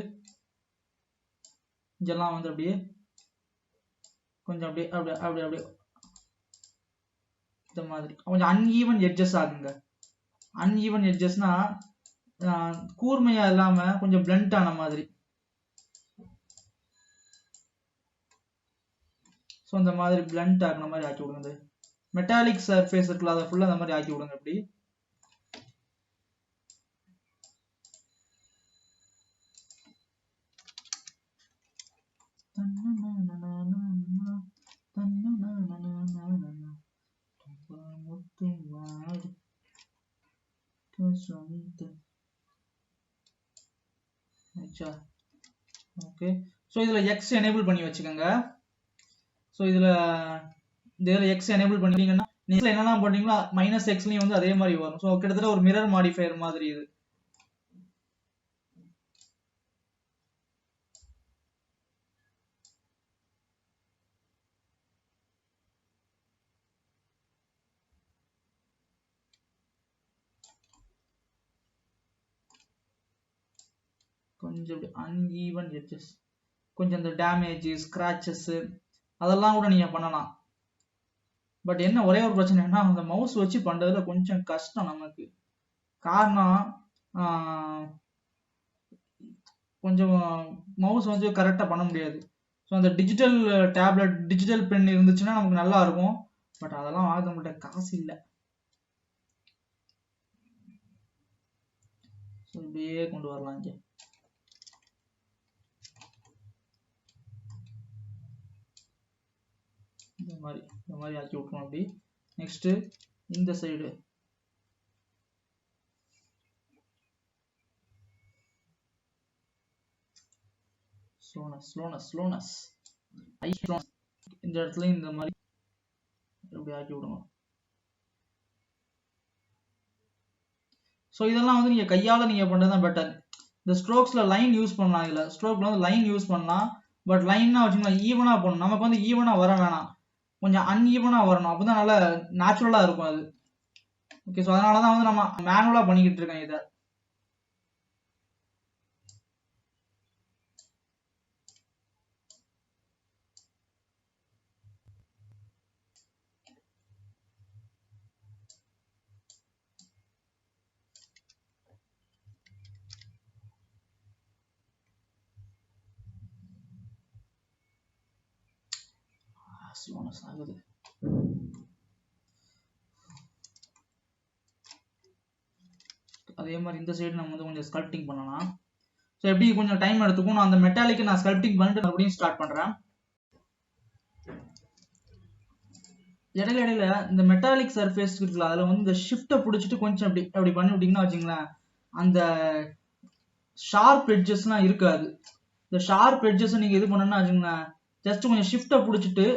இதெல்லாம் வந்து அப்படியே கொஞ்சம் அப்படியே அப்படியே அப்படியே அப்படியே இந்த மாதிரி கொஞ்சம் அன்ஈவன் எட்ஜஸ் ஆகுங்க. அன்ஈவன் எட்ஜஸ்னா கூர்மையா இல்லாம கொஞ்சம் பிளண்ட் ஆன மாதிரி. ஸோ இந்த மாதிரி பிளண்ட் ஆகின மாதிரி ஆக்கி விடுங்க. மெட்டாலிக் சர்ஃபேஸ் இருக்குல்ல, அதை ஃபுல்லாக அந்த மாதிரி ஆக்கி விடுங்க. அப்படி ஓகே. ஸோ இதுல எக்ஸ் எனேபிள் பண்ணி வச்சுக்கோங்க. ஸோ இதுல எக்ஸ் எனேபிள் பண்ணிட்டீங்கன்னா நீங்க என்னெல்லாம் பண்ணீங்களோ மைனஸ் எக்ஸ்லயும் வந்து அதே மாதிரி வரும். ஸோ கிட்டத்தட்ட ஒரு மிரர் மாடிஃபையர் மாதிரி இது. கொஞ்சம் அன்ஈவன் எட்ஜஸ், கொஞ்சம் இந்த டேமேஜ் ஸ்கிராச்சஸ் அதெல்லாம் கூட நீங்க பண்ணலாம். பட் என்ன ஒரே ஒரு பிரச்சனைனா அந்த மவுஸ் வச்சு பண்றதுல கொஞ்சம் கஷ்டம் நமக்கு. காரணம் கொஞ்சம் மவுஸ் வந்து கரெக்டா பண்ண முடியாது. ஸோ அந்த டிஜிட்டல் டேப்லெட் டிஜிட்டல் பென் இருந்துச்சுன்னா நமக்கு நல்லா இருக்கும். பட் அதெல்லாம் வாங்க நம்மகிட்ட காசு இல்லை. ஸோ இப்படியே கொண்டு வரலாம். இங்கே இந்த மாதிரி ஆக்கி விட்டுருவோம். அப்படி நெக்ஸ்ட் இந்த சைடு ஸ்லோனஸ் இந்த இடத்துல இந்த மாதிரி இப்படி ஆக்கி விடுங்க. ஸோ இதெல்லாம் வந்து நீங்க கையால நீங்க பண்றதுதான் பெட்டர். இந்த ஸ்ட்ரோக்ஸ்ல லைன் யூஸ் பண்ணலாம். இதுல ஸ்ட்ரோக்ல வந்து லைன் யூஸ் பண்ணலாம். பட் லைன்னா வச்சுக்கலாம் ஈவனா பண்ணணும். நமக்கு வந்து ஈவனா வர வேணாம், கொஞ்சம் அன்ஈவனா வரணும். அப்பதான் நல்லா நேச்சுரலா இருக்கும் அது. ஓகே, ஸோ அதனாலதான் வந்து நம்ம மேனுவலா பண்ணிக்கிட்டு இருக்கேன் இதை. ஆகுது. அதே மாதிரி இந்த சைடு நம்ம வந்து கொஞ்சம் ஸ்கல்ப்டிங் பண்ணலாம். ஸோ எப்படி கொஞ்சம் டைம் எடுத்துக்கும். நான் அந்த மெட்டாலிக்கு நான் ஸ்கல்ப்டிங் பண்ணிட்டு மறுபடியும் ஸ்டார்ட் பண்றேன். இடையில இந்த மெட்டாலிக் சர்ஃபேஸ் இருக்குல்ல, அதுல வந்து இந்த ஷிஃப்ட்டை பிடிச்சிட்டு கொஞ்சம் அப்படி பண்ணி விட்டீங்கன்னா வச்சுங்களேன், அந்த ஷார்ப் எட்ஜஸ்லாம் இருக்காது. இந்த ஷார்ப் எட்ஜஸ் நீங்க இது பண்ணணும்னா வச்சுங்களேன், ஜஸ்ட் கொஞ்சம் ஷிஃப்ட்டை பிடிச்சிட்டு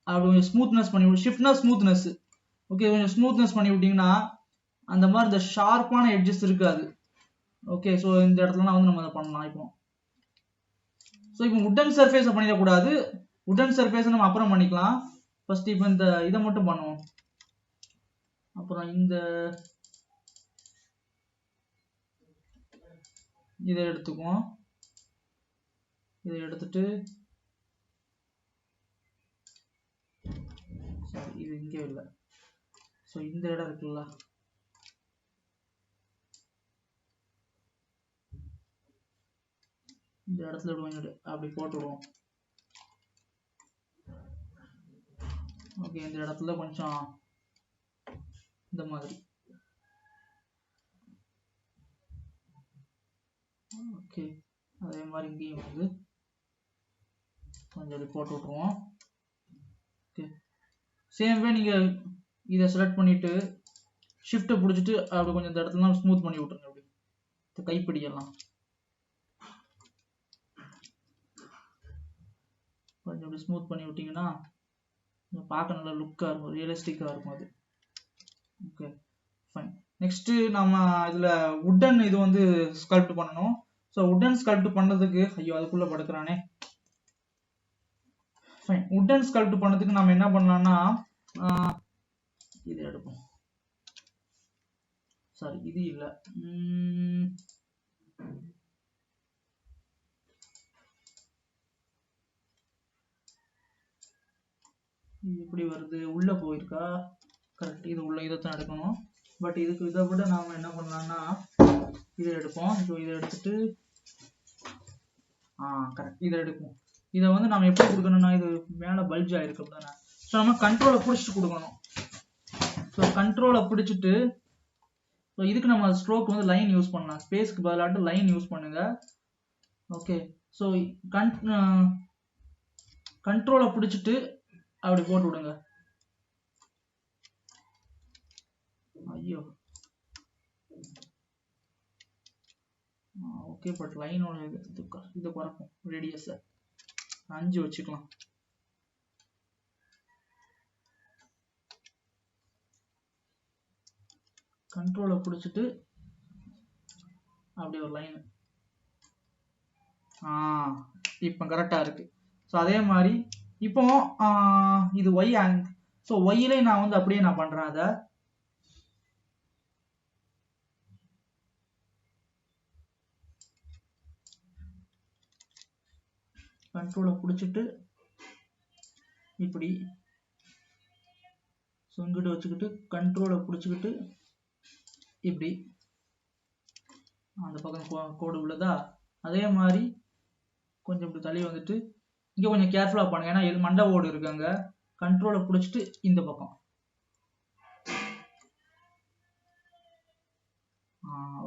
அப்படி கொஞ்சம் ஸ்மூத்னஸ் பண்ணி ஷிஃப்ட்னா ஸ்மூத்னஸ். ஓகே, கொஞ்சம் ஸ்மூத்னஸ் பண்ணி விட்டீங்கன்னா அந்த மாதிரி இந்த ஷார்ப்பான எட்ஜஸ் இருக்காது. ஓகே, ஸோ இந்த இடத்துலலாம் வந்து நம்ம அதை பண்ணலாம். இப்போ ஸோ இப்போ உட்டன் சர்ஃபேஸை பண்ணிடக்கூடாது. உட்டன் சர்ஃபேஸை நம்ம அப்புறம் பண்ணிக்கலாம். ஃபர்ஸ்ட் இப்போ இந்த இதை மட்டும் பண்ணுவோம். அப்புறம் இந்த இதை எடுத்துக்குவோம். இதை எடுத்துட்டு இது இங்கே இல்லை. ஸோ இந்த இடம் இருக்குல்ல, இந்த இடத்துல அப்படி போட்டுடுவோம். ஓகே, இந்த இடத்துல கொஞ்சம் இந்த மாதிரி ஓகே, அதே மாதிரி இங்கேயும் வந்து கொஞ்சம் போட்டு விட்டுருவோம். ஓகே, சேம் வே நீங்கள் இதை செலக்ட் பண்ணிவிட்டு ஷிஃப்ட்டை பிடிச்சிட்டு அப்படி கொஞ்சம் இந்த இடத்துலலாம் ஸ்மூத் பண்ணி விட்ருங்க. அப்படி இந்த கைப்பிடியெல்லாம் கொஞ்சம் அப்படி ஸ்மூத் பண்ணி விட்டிங்கன்னா பார்க்க நல்லா லுக்காக இருக்கும், ரியலிஸ்டிக்காக இருக்கும் அது. Okay fine. நெக்ஸ்ட்டு நம்ம இதில் உட்டன் இது வந்து ஸ்கல்ப்ட் பண்ணணும். ஸோ உட்டன் ஸ்கல்ப்ட் பண்ணுறதுக்கு ஐயோ அதுக்குள்ளே படுக்கிறானே. ஃபைன், உட்டன் ஸ்கல்ப்ட் பண்ணதுக்கு நம்ம என்ன பண்ணலாம்னா இது எடுப்போம். சாரி இது இல்லை, இது எப்படி வருது, உள்ள போயிருக்கா? கரெக்ட், இது உள்ள இதைத்தான் எடுக்கணும். பட் இதுக்கு இதை விட நாம என்ன பண்ணலாம்னா இதை எடுப்போம். ஸோ இதை எடுத்துட்டு கரெக்ட் இதை எடுப்போம். இதை வந்து நம்ம எப்படி கொடுக்கணும்னா இது மேலே பல்ஜ் ஆயிருக்கு தானே. ஸோ நம்ம கண்ட்ரோலை பிடிச்சிட்டு கொடுக்கணும். ஸோ கண்ட்ரோலை பிடிச்சிட்டு ஸோ இதுக்கு நம்ம ஸ்ட்ரோக் வந்து லைன் யூஸ் பண்ணலாம், ஸ்பேஸ்க்கு பதிலாட்டு லைன் யூஸ் பண்ணுங்க. ஓகே, ஸோ கண்ட்ரோலை பிடிச்சிட்டு அப்படி போட்டு விடுங்க. ஐயோ ஓகே, பட் லைனோட இதை குறைப்போம், ரேடியஸை 5 வச்சுக்கலாம். கண்ட்ரோலை பிடிச்சிட்டு அப்படி ஒரு லைன், இப்போ கரெக்டாக இருக்கு. ஸோ அதே மாதிரி இப்போ இது ஒய் ஆங்கிள். ஸோ ஒய்யிலே நான் வந்து அப்படியே நான் பண்ணுறேன். அதை கண்ட்ரோலை பிடிச்சிட்டு இப்படி இங்கிட்டு வச்சுக்கிட்டு கண்ட்ரோலை பிடிச்சிக்கிட்டு இப்படி அந்த பக்கம் கோடு உள்ளதா. அதே மாதிரி கொஞ்சம் இப்படி தள்ளி வந்துட்டு இங்கே கொஞ்சம் கேர்ஃபுல்லாக பண்ணுங்க, ஏன்னா மண்டை ஓடு இருக்காங்க. கண்ட்ரோலை பிடிச்சிட்டு இந்த பக்கம்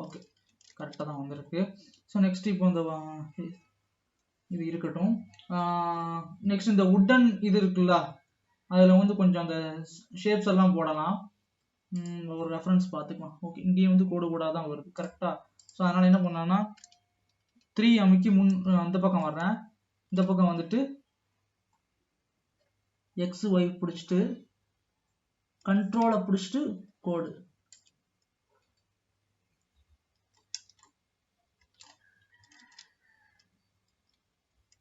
ஓகே கரெக்டாக தான் வந்திருக்கு. ஸோ நெக்ஸ்ட் இப்போ இந்த இது இருக்கட்டும். நெக்ஸ்ட் இந்த உட்டன் இது இருக்குல்ல, அதில் வந்து கொஞ்சம் அந்த ஷேப்ஸ் எல்லாம் போடலாம். ஒரு ரெஃபரன்ஸ் பார்த்துக்கலாம். ஓகே, இங்கேயும் வந்து கோடு கோடாக தான் வருது கரெக்டாக. ஸோ அதனால் என்ன பண்ணலான்னா 3 அமைக்கி அந்த பக்கம் வர்றேன். இந்த பக்கம் வந்துட்டு எக்ஸ் ஒய் பிடிச்சிட்டு கண்ட்ரோலை பிடிச்சிட்டு கோடு,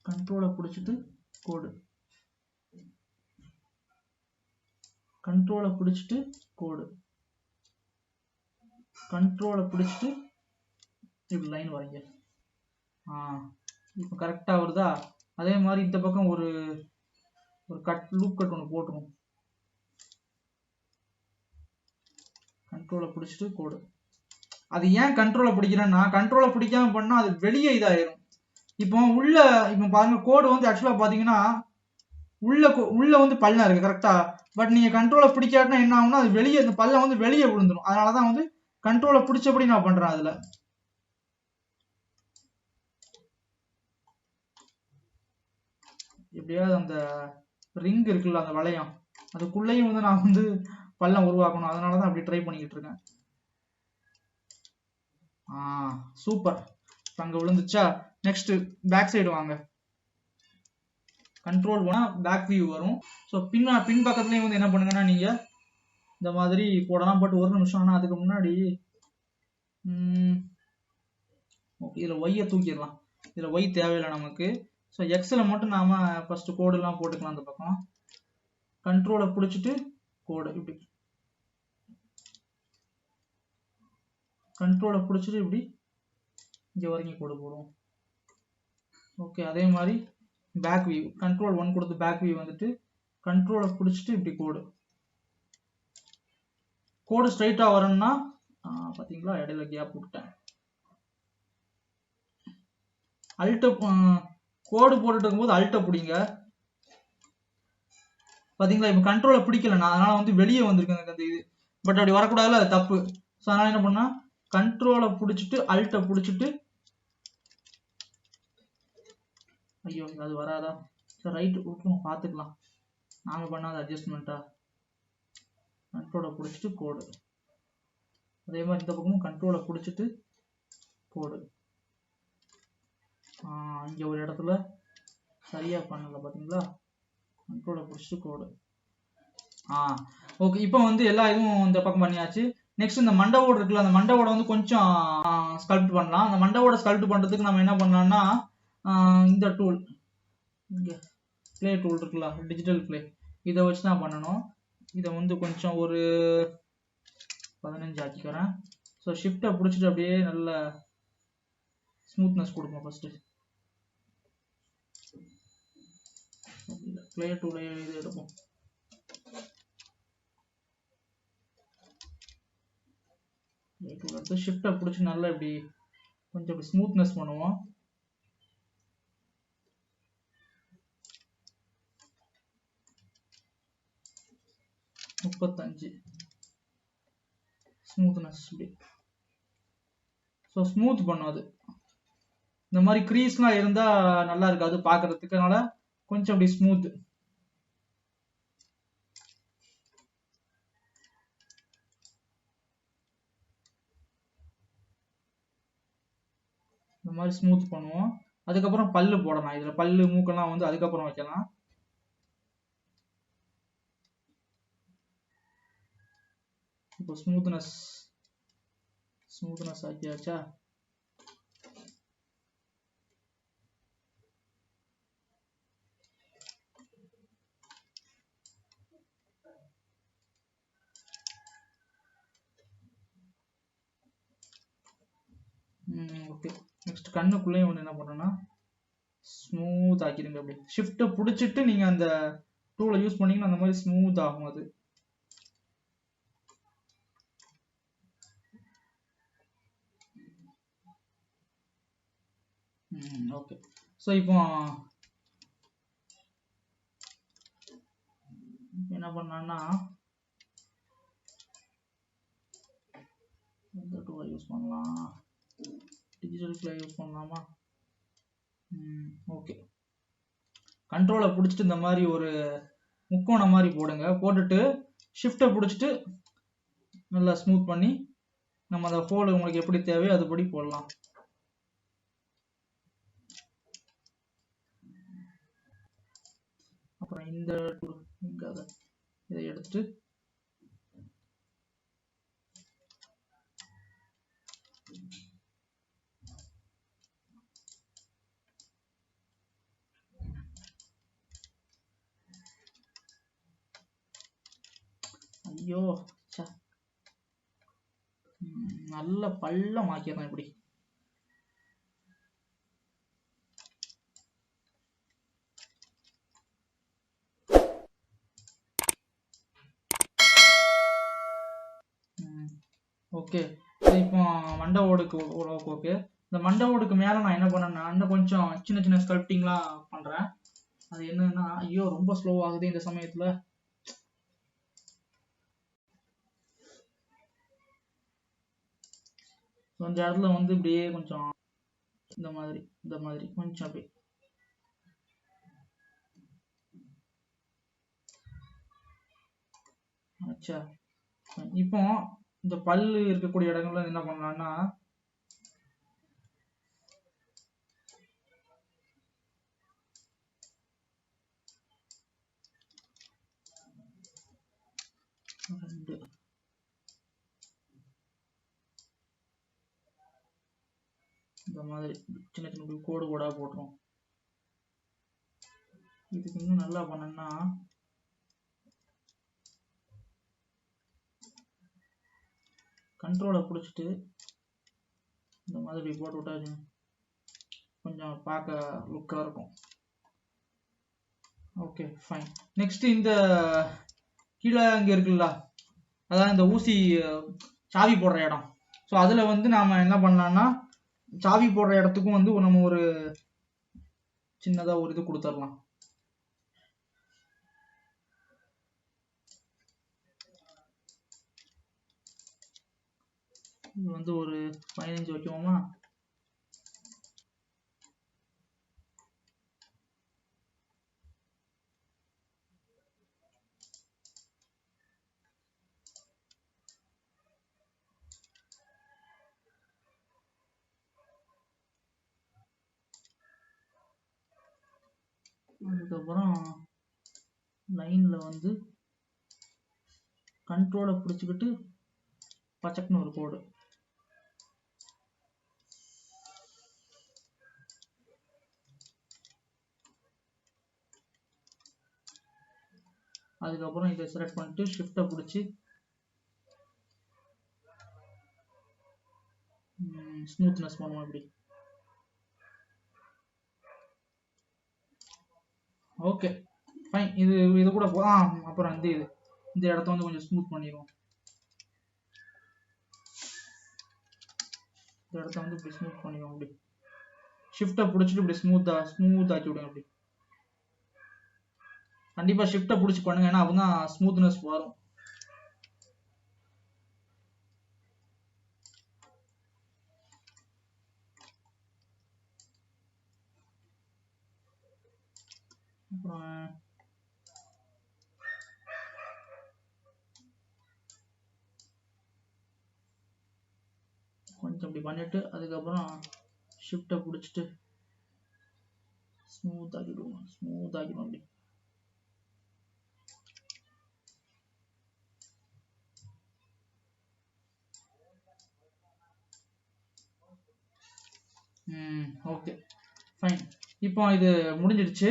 கண்ட்ரோலை பிடிச்சிட்டு கோடு, கண்ட்ரோலை பிடிச்சிட்டு கோடு, கண்ட்ரோலை பிடிச்சிட்டு இப்படி லைன் வரைங்க. இப்போ கரெக்டாக வருதா. அதே மாதிரி இந்த பக்கம் ஒரு லூப் கட் ஒன்று போட்டுரும். கண்ட்ரோலை பிடிச்சிட்டு கோடு. அது ஏன் கண்ட்ரோலை பிடிக்கிறேன்னா, கண்ட்ரோலை பிடிக்காம பண்ணால் அது வெளியே இதாயிரும். இப்போ பாருங்க, கோடு வந்து ஆக்சுவலாக பார்த்தீங்கன்னா உள்ள வந்து பள்ளம் இருக்கு கரெக்டா. பட் நீங்க கண்ட்ரோலை பிடிக்காட்டினா என்ன ஆகும்னா அது வெளியே, இந்த பள்ளம் வந்து வெளியே விழுந்துடும். அதனாலதான் வந்து கண்ட்ரோலை பிடிச்சபடி நான் பண்றேன். அதுல எப்படியாவது அந்த ரிங் இருக்குல்ல, அந்த வளையம், அதுக்குள்ளேயும் வந்து நான் வந்து பள்ளம் உருவாக்கணும். அதனாலதான் அப்படி ட்ரை பண்ணிக்கிட்டு இருக்கேன். சூப்பர், அங்க விழுந்துச்சா. நெக்ஸ்ட் பேக் சைடு வாங்க. கண்ட்ரோல் பேக் வியூ வரும். ஸோ பின் பக்கத்துலேயும் வந்து என்ன பண்ணுங்கன்னா நீங்க இந்த மாதிரி போடலாம். பட் ஒரு நிமிஷம், ஆனால் அதுக்கு முன்னாடி ஓகே இதில் ஒய்யை தூக்கிடலாம். இதில் ஒய் தேவையில்லை நமக்கு. ஸோ எக்ஸில் மட்டும் நாம் ஃபஸ்ட்டு கோடுலாம் போட்டுக்கலாம். அந்த பக்கம் கண்ட்ரோலை பிடிச்சிட்டு கோடு, இப்படி கண்ட்ரோலை பிடிச்சிட்டு இப்படி இங்கே வரைக்கும் கோடு போடுவோம். ஓகே, அதே மாதிரி பேக் வியூ கண்ட்ரோல் 1 கொடுத்து பேக் வியூ வந்துட்டு கண்ட்ரோலை பிடிச்சிட்டு இப்படி கோடு ஸ்ட்ரைட்டா வரணும்னா பாத்தீங்களா, இடையில கேப் விட்டேன். அல்ட்ட கோடு போட்டுட்டு இருக்கும்போது அல்ட்ட பிடிங்க. பாத்தீங்களா, இப்போ கண்ட்ரோலை பிடிக்கல நான், அதனால வந்து வெளியே வந்திருக்கு அந்த இது. பட் அப்படி வரக்கூடாதுல, அது தப்பு. ஸோ அதனால என்ன பண்ணா கண்ட்ரோலை பிடிச்சிட்டு அல்ட்ட பிடிச்சிட்டு ஐயோ அது வராதா? சரி ரைட் விட்டுருவோம், பார்த்துக்கலாம். நாம பண்ணாத அட்ஜஸ்ட்மெண்ட்டா. கண்ட்ரோலை பிடிச்சிட்டு கோடு, அதே மாதிரி இந்த பக்கமும் கண்ட்ரோலை பிடிச்சிட்டு கோடு. இங்கே ஒரு இடத்துல சரியா பண்ணல பார்த்தீங்களா? கண்ட்ரோலை பிடிச்சிட்டு கோடு. ஓகே, இப்போ வந்து எல்லா இதுவும் இந்த பக்கம் பண்ணியாச்சு. நெக்ஸ்ட் இந்த மண்டவோடு இருக்குல்ல, அந்த மண்டவோட வந்து கொஞ்சம் ஸ்கல்ப்ட் பண்ணலாம். அந்த மண்டவோட ஸ்கல்ப்ட் பண்றதுக்கு நம்ம என்ன பண்ணலாம்னா இந்த டூல், இங்க கிளே டூல் இருக்குல்ல, டிஜிட்டல் கிளே, இதை வச்சு தான் பண்ணணும். இதை வந்து கொஞ்சம் ஒரு 15 ஆக்கிக்கிறேன். ஸோ ஷிஃப்டை பிடிச்சிட்டு அப்படியே நல்ல ஸ்மூத்னஸ் கொடுப்போம். ஃபர்ஸ்ட் கிளே டூலை இது எடுப்போம். எடுத்து ஷிஃப்டை பிடிச்சி நல்லா இப்படி கொஞ்சம் இப்படி ஸ்மூத்னஸ் பண்ணுவோம். முப்பத்தஞ்சு ஸ்மூத்னஸ் இப்படி. ஸோ ஸ்மூத் பண்ணும் அது. இந்த மாதிரி க்ரீஸ்லாம் இருந்தா நல்லா இருக்காது பார்க்கறதுக்கு, அதனால கொஞ்சம் அப்படி ஸ்மூத். இந்த மாதிரி ஸ்மூத் பண்ணுவோம். அதுக்கப்புறம் பல்லு போடலாம். இதுல பல்லு மூக்கெல்லாம் வந்து அதுக்கப்புறம் வைக்கலாம். இப்போ ஸ்மூத்னஸ் ஆக்கியாச்சா? ஓகே, நெக்ஸ்ட் கண்ணுக்குள்ளேயும் வந்து என்ன பண்ணணும்னா ஸ்மூத் ஆக்கிடுங்க. அப்படி ஷிஃப்ட்டை பிடிச்சிட்டு நீங்க அந்த டூலை யூஸ் பண்ணீங்கன்னா அந்த மாதிரி ஸ்மூத் ஆகும் அது. ஓகே, ஸோ இப்போ என்ன பண்ணலாம்னா எந்த டூலை யூஸ் பண்ணலாம்? டிஜிட்டல் கிளே யூஸ் பண்ணலாமா? ஓகே, கண்ட்ரோலை பிடிச்சிட்டு இந்த மாதிரி ஒரு முக்கோணம் மாதிரி போடுங்க. போட்டுட்டு ஷிஃப்டை பிடிச்சிட்டு நல்லா ஸ்மூத் பண்ணி நம்ம அந்த ஹோல் உங்களுக்கு எப்படி தேவையோ அதுபடி போடலாம். அப்புறம் இந்த இதை எடுத்துட்டு ஐயோ நல்ல பள்ளம் ஆக்கிடலாம் இப்படி. ஓகே, இப்போ மண்டை ஓடுக்கு ஓகே. இந்த மண்டை ஓடுக்கு மேல நான் என்ன பண்ணேன்னா இன்னும் கொஞ்சம் சின்ன சின்ன ஸ்கல்ப்டிங்லாம் பண்றேன். அது என்னன்னா, ஐயோ ரொம்ப ஸ்லோ ஆகுது இந்த சமயத்துல. கொஞ்ச இடத்துல வந்து இப்படியே கொஞ்சம் இந்த மாதிரி கொஞ்சம் அப்படி. அச்சா, இப்போ இந்த பல்லு இருக்கக்கூடிய இடங்கள்ல என்ன பண்ணலாம்னா இந்த மாதிரி சின்ன சின்ன கோடு கோடா போட்டுரும். இதுக்கு இன்னும் நல்லா பண்ணணும்னா கண்ட்ரோலை பிடிச்சிட்டு இந்த மாதிரி போட்டு விட்டா கொஞ்சம் பார்க்க லுக்காக இருக்கும். Okay fine. நெக்ஸ்ட் இந்த கீழே அங்கே இருக்குல்ல, அதான் இந்த ஊசி சாவி போடுற இடம். ஸோ அதில் வந்து நாம் என்ன பண்ணலாம்னா சாவி போடுற இடத்துக்கும் வந்து நம்ம ஒரு சின்னதாக ஒரு இது கொடுத்துடலாம். இது வந்து ஒரு 15 வைக்குவோமா? அதுக்கப்புறம் லைன்ல வந்து கண்ட்ரோலை பிடிச்சிக்கிட்டு பச்சக்குன்னு ஒரு கோடு. அதுக்கப்புறம் இதை செலக்ட் பண்ணிட்டு ஷிஃப்ட்டை பிடிச்சி ஸ்மூத்னஸ் பண்ணுவோம். இப்படி ஓகே ஃபைன். இது கூட அப்புறம் இந்த இடத்த வந்து கொஞ்சம் ஸ்மூத் பண்ணிடுவோம். இந்த இடத்த வந்து இப்படி ஸ்மூத் பண்ணிடுவோம். அப்படி ஷிஃப்ட்டை பிடிச்சிட்டு இப்படி ஸ்மூத் ஆக்கி விடுங்க. அப்படி கண்டிப்பா ஷிஃப்ட்டை பிடிச்சி பண்ணுங்க, ஏன்னா அப்பதான் ஸ்மூத்னஸ் வரும். அப்புறம் கொஞ்சம் இப்படி பண்ணிட்டு அதுக்கப்புறம் ஷிஃப்ட்டை பிடிச்சிட்டு ஸ்மூத் ஆக்கிடுவோம். அப்படி ஓகே ஃபைன். இப்போ இது முடிஞ்சிடுச்சு.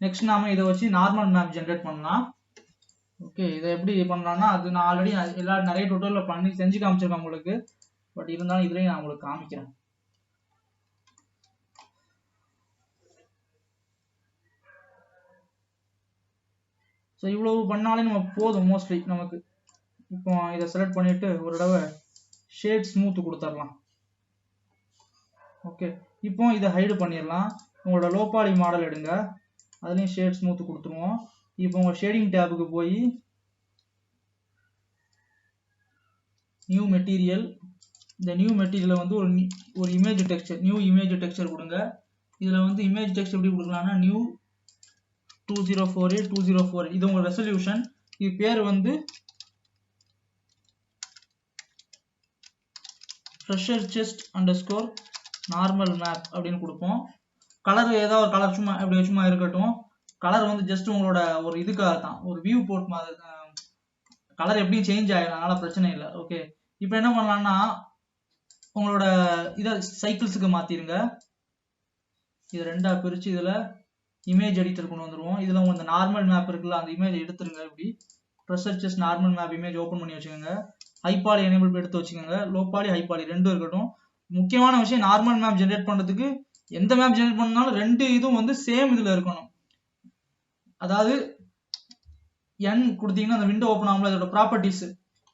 நெக்ஸ்ட் நாம இதை வச்சு நார்மல் மேப் ஜென்ரேட் பண்ணலாம். ஓகே, இதை எப்படி பண்ணலாம்னா, அது நான் ஆல்ரெடி நிறைய டுட்டோரியல்ல பண்ணி செஞ்சு காமிச்சிருக்கேன் உங்களுக்கு. பட் இருந்தாலும் இதுலயும் நான் உங்களுக்கு காமிக்கிறேன். ஸோ இவ்வளவு பண்ணாலே நம்ம போதும் மோஸ்ட்லி நமக்கு. இப்போ இதை செலக்ட் பண்ணிட்டு ஒரு தடவை ஷேட் ஸ்மூத் கொடுத்துடலாம். ஓகே, இப்போ இதை ஹைடு பண்ணிடலாம். உங்களோட லோ பாலி மாடல் எடுங்க, அதுலேயும் ஷேட் ஸ்மூத் கொடுத்துருவோம். இப்போ உங்கள் ஷேடிங் டேபுக்கு போய் நியூ மெட்டீரியல், இந்த நியூ மெட்டீரியலை வந்து ஒரு image texture, new image texture கொடுங்க. இதில் வந்து இமேஜ் டெக்ஸ்சர் எப்படி கொடுக்கலாம்னா நியூ 2048 2048. இது உங்கள் ரெசல்யூஷன். இது பேர் வந்து fresher chest underscore normal map அப்படின்னு கொடுப்போம். கலர் ஏதாவது ஒரு கலர் சும்மா இருக்கட்டும். கலர் வந்து ஜஸ்ட் உங்களோட ஒரு இதுக்காக தான், ஒரு வியூ போர்ட் மாதிரி. கலர் எப்படியும் சேஞ்ச் ஆகிடும், அதனால பிரச்சனை இல்லை. ஓகே, இப்போ என்ன பண்ணலாம்னா உங்களோட இதை சைக்கிள்ஸுக்கு மாற்றிடுங்க. இது ரெண்டா பிரித்து இதில் இமேஜ் எடிட்டர் கொண்டு வந்துடுவோம். இதில் உங்கள் இந்த நார்மல் மேப் இருக்குல்ல, அந்த இமேஜ் எடுத்துருங்க. இப்படி pressure chest normal map image open பண்ணி வச்சுக்கோங்க. ஹைபாலி எனேபிள் எடுத்து வச்சுக்கோங்க. லோ பாலி ஹைபாலி ரெண்டும் இருக்கட்டும். முக்கியமான விஷயம், நார்மல் மேப் ஜென்ரேட் பண்ணுறதுக்கு எந்த மேப் ஜென்ரேட் பண்ணாலும் ரெண்டு இதுவும் வந்து சேம் இதில் இருக்கணும். அதாவது n கொடுத்தீங்கன்னா அந்த விண்டோ ஓப்பன் ஆகும்ல, அதோட ப்ராப்பர்ட்டிஸ்,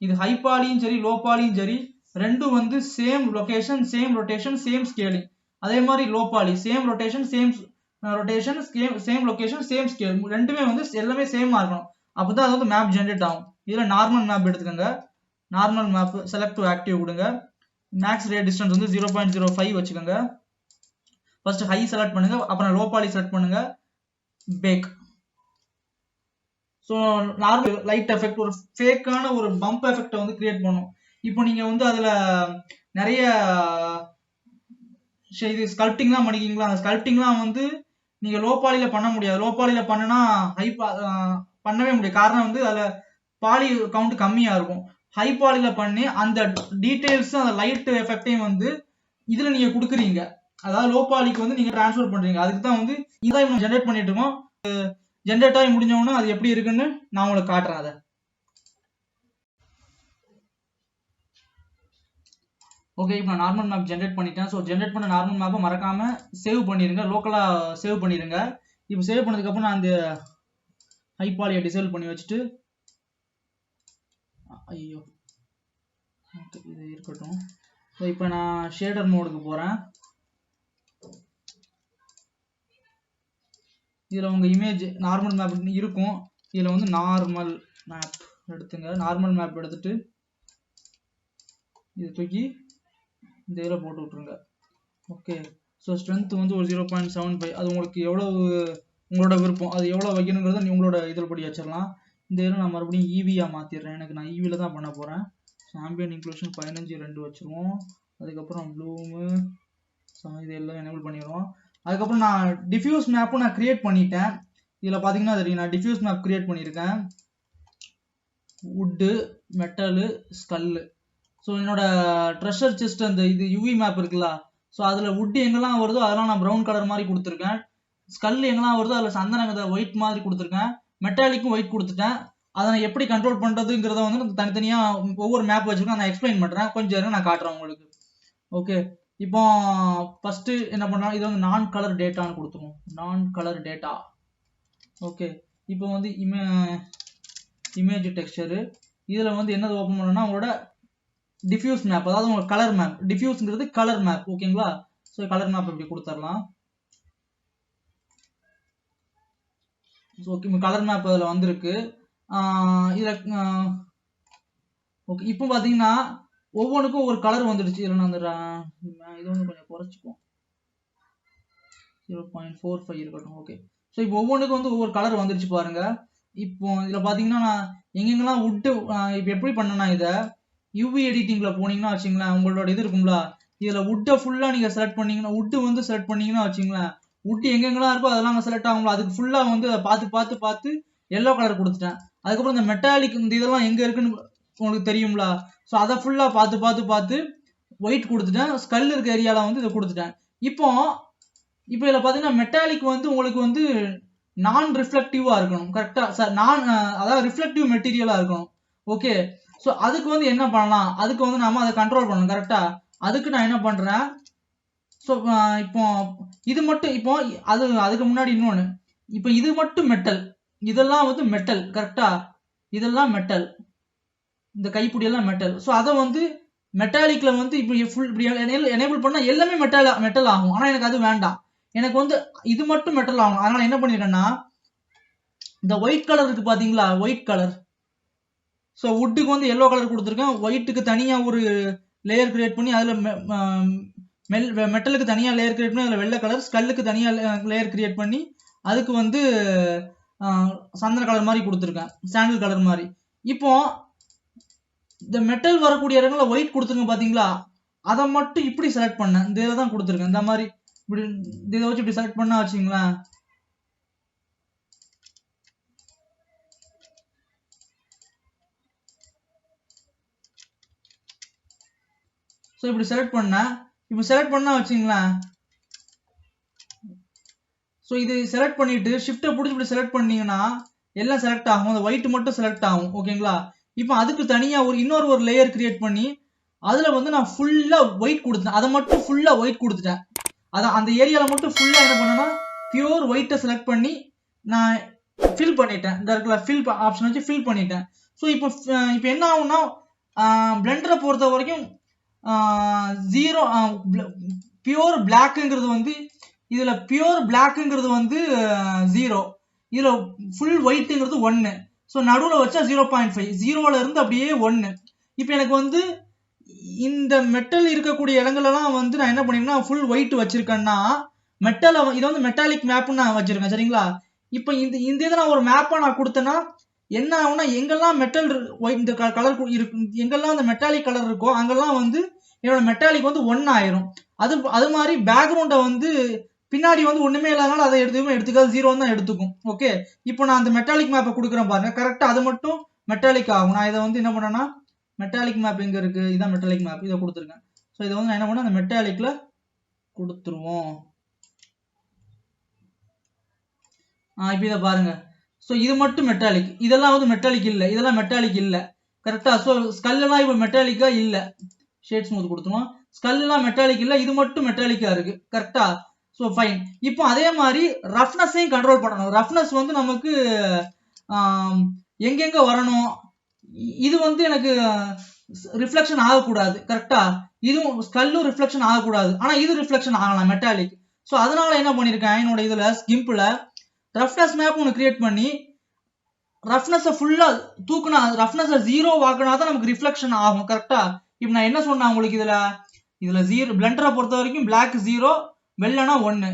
இது ஹைபாலியும் சரி லோ பாலியும் சரி ரெண்டும் வந்து same location, same rotation, same scaling. அதே மாதிரி low poly same rotation, same location, same scale, ரெண்டுமே வந்து எல்லாமே சேமா இருக்கணும். அப்பதான் அது வந்து மேப் ஜென்ரேட் ஆகும். இதுல நார்மல் மேப் எடுத்துக்கோங்க. Normal map select to active கொடுங்க. மேக்ஸ் ரே டிஸ்டன்ஸ் வந்து 0.05 வச்சுக்கோங்க. ஃபர்ஸ்ட் ஹை செலக்ட் பண்ணுங்க, அப்புறம் லோ பாலி செலக்ட் பண்ணுங்க, bake. So normal light effect, ஒரு ஃபேக்கான ஒரு பம்ப் எஃபெக்டை வந்து கிரியேட் பண்ணும். இப்போ நீங்க வந்து அதுல நிறைய இது ஸ்கல்ப்டிங்லாம் பண்ணிக்கிங்களா, அந்த ஸ்கல்ப்டிங்லாம் வந்து நீங்க லோ பாலியில பண்ண முடியாது. லோ பாலியில பண்ணுனா பண்ணவே முடியாது. காரணம் வந்து அதுல பாலி கவுண்ட் கம்மியா இருக்கும். ஹை பாலியில பண்ணி அந்த டீடைல்ஸ், அந்த லைட் எஃபெக்டையும் வந்து இதுல நீங்க கொடுக்குறீங்க. அதாவது லோ பாலிக்கு வந்து நீங்க டிரான்ஸ்ஃபர் பண்றீங்க. அதுக்கு தான் வந்து இதான் ஜென்ரேட் பண்ணிட்டு இருக்கோம். ஜென்ரேட் ஆகி முடிஞ்சவொன்னே அது எப்படி இருக்குன்னு நான் உங்களுக்கு காட்டுறேன். அதை ஓகே, இப்போ நான் நார்மல் மேப் ஜென்ரேட் பண்ணிட்டேன். ஸோ ஜென்ரேட் பண்ண நார்மல் மேப்பை மறக்காம சேவ் பண்ணிடுங்க, லோக்கலாக சேவ் பண்ணிடுங்க. இப்போ சேவ் பண்ணதுக்கப்புறம் நான் அந்த ஹைபாலியை டிசேபிள் பண்ணி வச்சுட்டு, ஐயோ ஓகே இது இருக்கட்டும். ஸோ இப்போ நான் ஷேடர் மோடுக்கு போகிறேன். இதில் உங்கள் இமேஜ் நார்மல் மேப் இருக்கும். இதில் வந்து நார்மல் மேப் எடுத்துங்க. நார்மல் மேப் எடுத்துட்டு இது தூக்கி இந்த இதில் போட்டு விட்ருங்க. ஓகே, ஸோ ஸ்ட்ரென்த் வந்து ஒரு 0.75. அது உங்களுக்கு எவ்வளவு உங்களோட விருப்பம், அது எவ்வளோ வைக்கணுங்கிறத உங்களோட இதில் படி வச்சிடலாம். இந்த இதில் நான் மறுபடியும் ஈவியாக மாற்றிடுறேன். எனக்கு நான் ஈவியில் தான் பண்ண போகிறேன். சாம்பியன் இன்க்ளூஷன் 15:2 வச்சுருவோம். அதுக்கப்புறம் ப்ளூமு இது எல்லாம் எனேபிள் பண்ணிடுவோம். அதுக்கப்புறம் நான் டிஃப்யூஸ் மேப்பும் நான் கிரியேட் பண்ணிட்டேன். இதுல பாத்தீங்கன்னா தெரியும், நான் டிஃப்யூஸ் மேப் கிரியேட் பண்ணியிருக்கேன். Wood, metal, skull. ஸோ என்னோட ட்ரெஷர் செஸ்ட் அந்த இது யூவி மேப் இருக்குல்ல, ஸோ அதில் வுட் எங்கெல்லாம் வருதோ அதெல்லாம் நான் ப்ரௌன் கலர் மாதிரி கொடுத்துருக்கேன். ஸ்கல் எங்கெல்லாம் வருதோ அதில் சந்தன ஒயிட் மாதிரி கொடுத்துருக்கேன். மெட்டாலிக்கும் ஒயிட் கொடுத்துட்டேன். அதை நான் எப்படி கண்ட்ரோல் பண்ணுறதுங்கிறத வந்து தனித்தனியாக ஒவ்வொரு மேப் வச்சுருக்கேன், நான் எக்ஸ்பிளைன் பண்ணுறேன். கொஞ்சம் இருங்க, நான் காட்டுறேன் உங்களுக்கு. ஓகே, இப்போ ஃபஸ்ட்டு என்ன பண்ணலாம், இது வந்து நான் கலர் டேட்டான்னு கொடுத்துருவோம். நான் கலர் டேட்டா. ஓகே, இப்போ வந்து இமேஜ் டெக்ஸ்சரு. இதில் வந்து என்னது ஓப்பன் பண்ணணும்னா உங்களோட டிஃப்யூஸ் மேப், அதாவது உங்க கலர் மேப். டிஃப்யூஸ்ங்கிறது கலர் மேப். ஓகேங்களா? ஸோ கலர் மேப் இப்படி கொடுத்துடலாம். ஓகே, கலர் மேப் அதில் வந்திருக்கு. இதில் ஓகே, இப்போ பார்த்தீங்கன்னா ஒவ்வொன்றுக்கும் ஒரு கலர் வந்துடுச்சு. இதில் நான் இது வந்து கொஞ்சம் குறைச்சிப்போம், 0.45 இருக்கட்டும். ஓகே, ஸோ இப்போ ஒவ்வொன்றுக்கும் வந்து ஒவ்வொரு கலர் வந்துடுச்சு பாருங்க. இப்போ இதில் பார்த்தீங்கன்னா நான் எங்கெங்கெல்லாம் விட்டு இப்போ எப்படி பண்ணேன்னா, இதை யூவி எடிட்டிங்ல போனீங்கன்னா வச்சுங்களேன், உங்களோட இது இருக்கும்ல, இதுல வுட்டை ஃபுல்லா நீங்க செலக்ட் பண்ணீங்கன்னா, வுட்டு வந்து செலக்ட் பண்ணீங்கன்னா வச்சுங்களேன், வுட்டு எங்கெங்கெல்லாம் இருக்கோ அதெல்லாம் செலக்ட் ஆகும்ல, அதுக்கு ஃபுல்லா வந்து பார்த்து எல்லோ கலர் கொடுத்துட்டேன். அதுக்கப்புறம் இந்த மெட்டாலிக் இந்த இதெல்லாம் எங்க இருக்குன்னு உங்களுக்கு தெரியும்ல, ஸோ அதை ஃபுல்லா பார்த்து ஒயிட் கொடுத்துட்டேன். ஸ்கல் இருக்க ஏரியால வந்து இதை கொடுத்துட்டேன். இப்போ இதுல பாத்தீங்கன்னா மெட்டாலிக் வந்து உங்களுக்கு வந்து நான் ரிஃப்ளெக்டிவா இருக்கணும். கரெக்டா சார்? அதாவது ரிஃப்ளெக்டிவ் மெட்டீரியலா இருக்கணும். ஓகே, ஸோ அதுக்கு வந்து என்ன பண்ணலாம், அதுக்கு வந்து நாம அதை கண்ட்ரோல் பண்ணணும். கரெக்டா? அதுக்கு நான் என்ன பண்றேன், ஸோ இப்போ இது மட்டும், இப்போ அதுக்கு முன்னாடி இன்னொன்று, இப்போ இது மட்டும் மெட்டல், இதெல்லாம் வந்து மெட்டல். கரெக்டா? இதெல்லாம் மெட்டல், இந்த கைப்பிடி எல்லாம் மெட்டல். ஸோ அதை வந்து மெட்டாலிக்ல வந்து இப்போ ஃபுல் இப்படி எனேபிள் பண்ணா எல்லாமே மெட்டல் ஆகும். ஆனா எனக்கு அது வேண்டாம், எனக்கு வந்து இது மட்டும் மெட்டல் ஆகும். அதனால என்ன பண்ணிருக்கேன்னா, இந்த ஒயிட் கலர் இருக்கு பாத்தீங்களா, ஒயிட் கலர். ஸோ வுட்டுக்கு வந்து எல்லோ கலர் கொடுத்துருக்கேன், ஒயிட்டுக்கு தனியாக ஒரு லேயர் கிரியேட் பண்ணி அதில் மெட்டலுக்கு தனியாக லேயர் கிரியேட் பண்ணி அதில் வெள்ளை கலர், ஸ்கல்லுக்கு தனியாக லேயர் கிரியேட் பண்ணி அதுக்கு வந்து சந்தன கலர் மாதிரி கொடுத்துருக்கேன், சாண்டில் கலர் மாதிரி. இப்போ இந்த மெட்டல் வரக்கூடிய இடங்கள்ல ஒயிட் கொடுத்துருங்க பார்த்தீங்களா, அதை மட்டும் இப்படி செலக்ட் பண்ணேன். இந்த இதை தான் கொடுத்துருக்கேன், இந்த மாதிரி இப்படி இதை வச்சு இப்படி செலக்ட் பண்ணா வச்சுங்களேன். ஸோ இப்படி செலக்ட் பண்ணேன். இப்போ செலக்ட் பண்ணா வச்சுங்களேன், ஸோ இது செலக்ட் பண்ணிட்டு ஷிஃப்ட்டை பிடிச்சி இப்படி செலக்ட் பண்ணீங்கன்னா எல்லாம் செலக்ட் ஆகும், அந்த ஒயிட் மட்டும் செலக்ட் ஆகும். ஓகேங்களா? இப்போ அதுக்கு தனியாக இன்னொரு லேயர் கிரியேட் பண்ணி அதில் வந்து நான் ஃபுல்லாக ஒயிட் கொடுத்தேன், அதை மட்டும் ஃபுல்லாக ஒயிட் கொடுத்துட்டேன். அதான் அந்த ஏரியாவில் மட்டும் ஃபுல்லாக என்ன பண்ணேன்னா பியூர் ஒயிட்டை செலக்ட் பண்ணி நான் ஃபில் பண்ணிட்டேன். இந்த இடத்துல ஃபில் ஆப்ஷன் வச்சு ஃபில் பண்ணிட்டேன். ஸோ இப்போ என்ன ஆகும்னா, பிளெண்டரை பொறுத்த வரைக்கும் ஜீரோ பியூர் பிளாக்குங்கிறது வந்து, இதுல பியூர் பிளாக்குங்கிறது வந்து 0, இதுல ஃபுல் ஒயிட்டுங்கிறது 1. ஸோ நடுவில் வச்சா 0.5, 0ல இருந்து அப்படியே 1. இப்போ எனக்கு வந்து இந்த மெட்டல் இருக்கக்கூடிய இடங்கள்லாம் வந்து நான் என்ன பண்ணிருக்கேன்னா ஃபுல் ஒயிட் வச்சிருக்கேன்னா, மெட்டல் இதை வந்து மெட்டாலிக் மேப்னு நான் வச்சிருக்கேன். சரிங்களா? இப்போ இந்த இதை நான் ஒரு மேப்பா நான் கொடுத்தேன்னா என்ன ஆகும்னா, எங்கெல்லாம் மெட்டல் இந்த கலர் இருக்கு, எங்கெல்லாம் அந்த மெட்டாலிக் கலர் இருக்கோ அங்கெல்லாம் வந்து என்னோட மெட்டாலிக் வந்து 1 ஆயிரும். அது மாதிரி பேக்ரவுண்டை வந்து பின்னாடி வந்து ஒண்ணுமே இல்லாதனால அதை எடுத்துக்காது, 0 தான் எடுத்துக்கும். ஓகே, இப்போ நான் அந்த மெட்டாலிக் மேப்பை கொடுக்குறேன் பாருங்க, கரெக்டா அது மட்டும் மெட்டாலிக் ஆகும். நான் இதை வந்து என்ன பண்ணேன்னா, மெட்டாலிக் மேப் எங்க இருக்கு, இதான் மெட்டாலிக் மேப், இதை கொடுத்துருக்கேன். ஸோ இதை வந்து நான் என்ன பண்ணேன், அந்த மெட்டாலிக்ல கொடுத்துருவோம். இப்போ இதை பாருங்க, ஸோ இது மட்டும் மெட்டாலிக், இதெல்லாம் வந்து மெட்டாலிக் இல்லை, இதெல்லாம் மெட்டாலிக் இல்லை. கரெக்டா? ஸோ ஸ்கல்லாம் இப்போ மெட்டாலிக்கா இல்லை, ஷேட் ஸ்மூத் கொடுத்துருவோம். ஸ்கல்லாம் மெட்டாலிக் இல்லை, இது மட்டும் மெட்டாலிக்கா இருக்கு. கரெக்டா? So fine. இப்போ அதே மாதிரி ரஃப்னஸையும் கண்ட்ரோல் பண்ணணும். ரஃப்னஸ் வந்து நமக்கு எங்கெங்க வரணும், இது வந்து எனக்கு ரிஃப்ளெக்ஷன் ஆகக்கூடாது. கரெக்டா? இதுவும் ஸ்கல்லும் ரிஃப்ளெக்ஷன் ஆகக்கூடாது, ஆனா இது ரிஃப்ளெக்ஷன் ஆகலாம், மெட்டாலிக். ஸோ அதனால என்ன பண்ணிருக்கேன், என்னோட இதுல ஸ்கிம்பில் ரஃப்னஸ் மேப் ஒன்று கிரியேட் பண்ணி ரஃப்னஸை ஃபுல்லா தூக்குனா, ரஃப்னஸை 0 ஆக்குனா தான் நமக்கு ரிஃப்ளெக்ஷன் ஆகும். கரெக்டா? இப்போ நான் என்ன சொன்னேன் உங்களுக்கு, இதுல 0, பிளெண்டரை பொறுத்த வரைக்கும் பிளாக் 0, வெள்ளனா 1.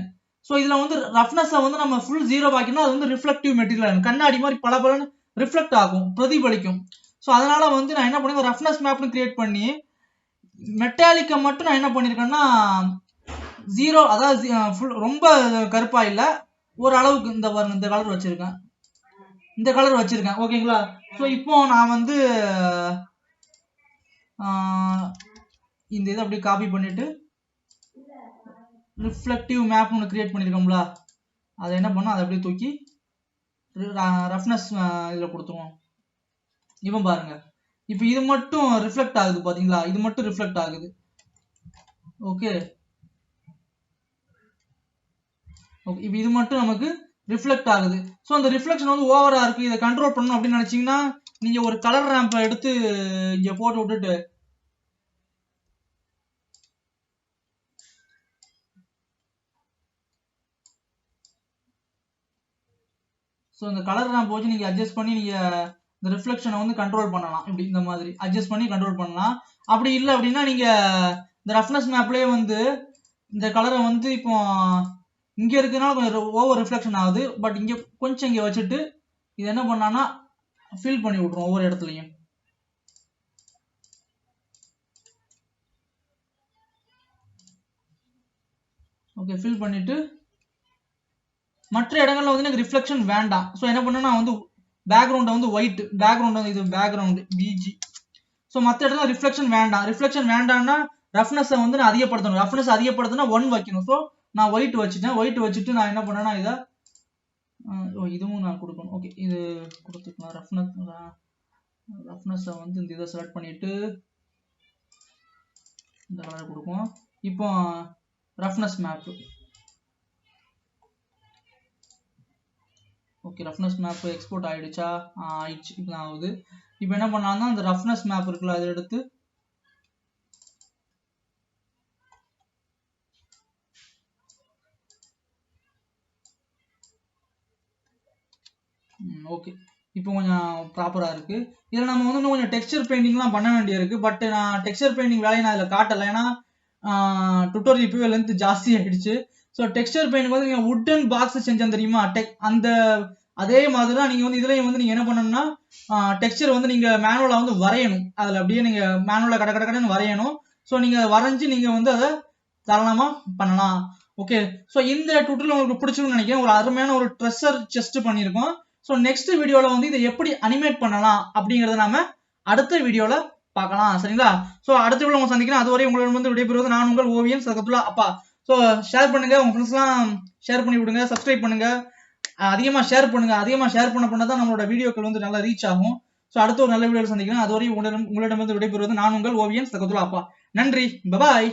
ஸோ இதுல வந்து ரஃப்னஸை வந்து நம்ம ஃபுல் 0 ஆக்கினா அது வந்து ரிஃப்ளெக்டிவ் மெட்டீரியல், கண்ணாடி மாதிரி பலபலன்னு ரிஃப்ளெக்ட் ஆகும், பிரதிபலிக்கும். ஸோ அதனால வந்து நான் என்ன பண்ணுவேன், ரஃப்னஸ் மேப்னு கிரியேட் பண்ணி மெட்டாலிக்கை மட்டும் நான் என்ன பண்ணிருக்கேன்னா ஜீரோ, அதாவது ரொம்ப கருப்பா இல்ல, ஒரு அளவுக்கு இந்த பாருங்க இந்த கலர் வச்சிருக்கேன், இந்த கலர் வச்சிருக்கேன். ஓகேங்களா? ஸோ இப்போ நான் வந்து இந்த இதை அப்படியே காப்பி பண்ணிட்டு ரிஃப்ளெக்டிவ் மேப் ஒன்று கிரியேட் பண்ணியிருக்கோம்ல, அதை என்ன பண்ணோம், அதை அப்படியே தூக்கி ரஃப்னஸ் இதில் கொடுத்துருவோம். இப்போ பாருங்க, இப்போ இது மட்டும் ரிஃப்ளெக்ட் ஆகுது பாத்தீங்களா, இது மட்டும் ரிஃப்ளெக்ட் ஆகுது. ஓகே, ஓகே, இப்போ இது மட்டும் நமக்கு ரிஃப்ளெக்ட் ஆகுது. ஸோ அந்த ரிஃப்ளெக்ஷன் வந்து ஓவரா இருக்கு, இதை கண்ட்ரோல் பண்ணணும் அப்படின்னு நினைச்சீங்கன்னா நீங்க ஒரு கலர் ரேம்பை எடுத்து இங்க போட்டு விட்டுட்டு ஸோ இந்த கலர் ரேம்ப் வச்சு நீங்க அட்ஜஸ்ட் பண்ணி நீங்க இந்த ரிஃப்ளெக்ஷனை வந்து கண்ட்ரோல் பண்ணலாம். இப்படி இந்த மாதிரி அட்ஜஸ்ட் பண்ணி கண்ட்ரோல் பண்ணலாம். அப்படி இல்லை அப்படின்னா நீங்க இந்த ரஃப்னஸ் மேப்லயே வந்து இந்த கலரை வந்து இப்போ இங்க இருக்கிறதுனால கொஞ்சம் ஓவர் ரிஃப்ளெக்ஷன் ஆகுது, பட் இங்க கொஞ்சம் இங்க வச்சுட்டு இது என்ன பண்ணான்னா ஃபில் பண்ணி விட்டுரும் ஒவ்வொரு இடத்துலையும். ஓகே, ஃபில் பண்ணிட்டு மற்ற இடங்கள்ல வந்து எனக்கு ரிஃப்ளெக்ஷன் வேண்டாம். ஸோ என்ன பண்ணேன்னா வந்து பேக்ரவுண்டை வந்து ஒயிட் பேக்ரவுண்ட் வந்து இது பேக்ரவுண்டு பிஜி. ஸோ மற்ற இடத்துல ரிஃப்ளெக்ஷன் வேண்டாம். ரிஃப்ளெக்ஷன் வேண்டாம்னா ரஃப்னஸை வந்து நான் அதிகப்படுத்தணும். ரஃப்னஸ் அதிகப்படுத்தினா 1 வைக்கணும். ஸோ நான் ஒயிட் வச்சுட்டேன். ஒயிட் வச்சுட்டு நான் என்ன பண்ணேன்னா இதை இதுவும் நான் கொடுக்கணும். ஓகே, இது கொடுத்துக்கலாம். ரஃப்னஸை வந்து இந்த இதை செலக்ட் பண்ணிட்டு இந்த கலர் கொடுப்போம். இப்போ roughness map. Okay, roughness map export ஆயிடுச்சா? ஆயிடுச்சு. இப்போ தான் ஆகுது. இப்போ என்ன பண்ணலாம்னா அந்த ரஃப்னஸ் மேப் இருக்குல்ல, அதை எடுத்து ஓகே, இப்போ கொஞ்சம் ப்ராப்பரா இருக்கு. இதில் நம்ம வந்து இன்னும் கொஞ்சம் டெக்ஸ்சர் பெயிண்டிங்லாம் பண்ண வேண்டியிருக்கு. பட் நான் டெக்ஸ்சர் பெயிண்டிங் வேலையை நான் அதில் காட்டலை, ஏன்னா டுட்டோரியல் இப்போவே லென்த் ஜாஸ்தி ஆயிடுச்சு. ஸோ டெக்ஸ்சர் பெயிண்டிங் வந்து நீங்கள் வுட்டன் பாக்ஸ் செஞ்சேன் தெரியுமா, அந்த அதே மாதிரி தான் நீங்கள் வந்து இதுலேயும் வந்து நீங்கள் என்ன பண்ணணும்னா டெக்ஸ்சர் வந்து நீங்கள் மேனுவலாக வந்து வரையணும். அதில் அப்படியே நீங்கள் மேனுவலாக கடன்னு வரையணும். ஸோ நீங்கள் வரைஞ்சி நீங்கள் வந்து அதை தாராளமாக பண்ணலாம். ஓகே, ஸோ இந்த டுட்டோரியல் உங்களுக்கு பிடிச்சிருக்குன்னு நினைக்கிறேன். ஒரு அருமையான ஒரு ட்ரெஷர் செஸ்ட் பண்ணியிருக்கோம். ஸோ நெக்ஸ்ட் வீடியோவில் வந்து இதை எப்படி அனிமேட் பண்ணலாம் அப்படிங்கிறத நாம அடுத்த வீடியோவில் பார்க்கலாம். சரிங்களா? ஸோ அடுத்த வீடியோ உங்களை சந்திக்கிறேன். அதுவரை உங்களிடம் வந்து விடைபெறுவது நான் உங்கள் ஓவியன் சதகத்துல்லா அப்பா. ஸோ ஷேர் பண்ணுங்க, உங்க ஃப்ரெண்ட்ஸ்லாம் ஷேர் பண்ணி விடுங்க, சப்ஸ்கிரைப் பண்ணுங்க, அதிகமாக ஷேர் பண்ணுங்க. அதிகமாக ஷேர் பண்ண தான் நம்மளோட வீடியோக்கள் வந்து நல்லா ரீச் ஆகும். ஸோ அடுத்த ஒரு நல்ல வீடியோவில் சந்திக்கிறேன். அதுவரை உங்களிடம் வந்து விடைபெறுவது நான் உங்கள் ஓவியன் சதகத்துல்லா அப்பா. நன்றி, பபாய்.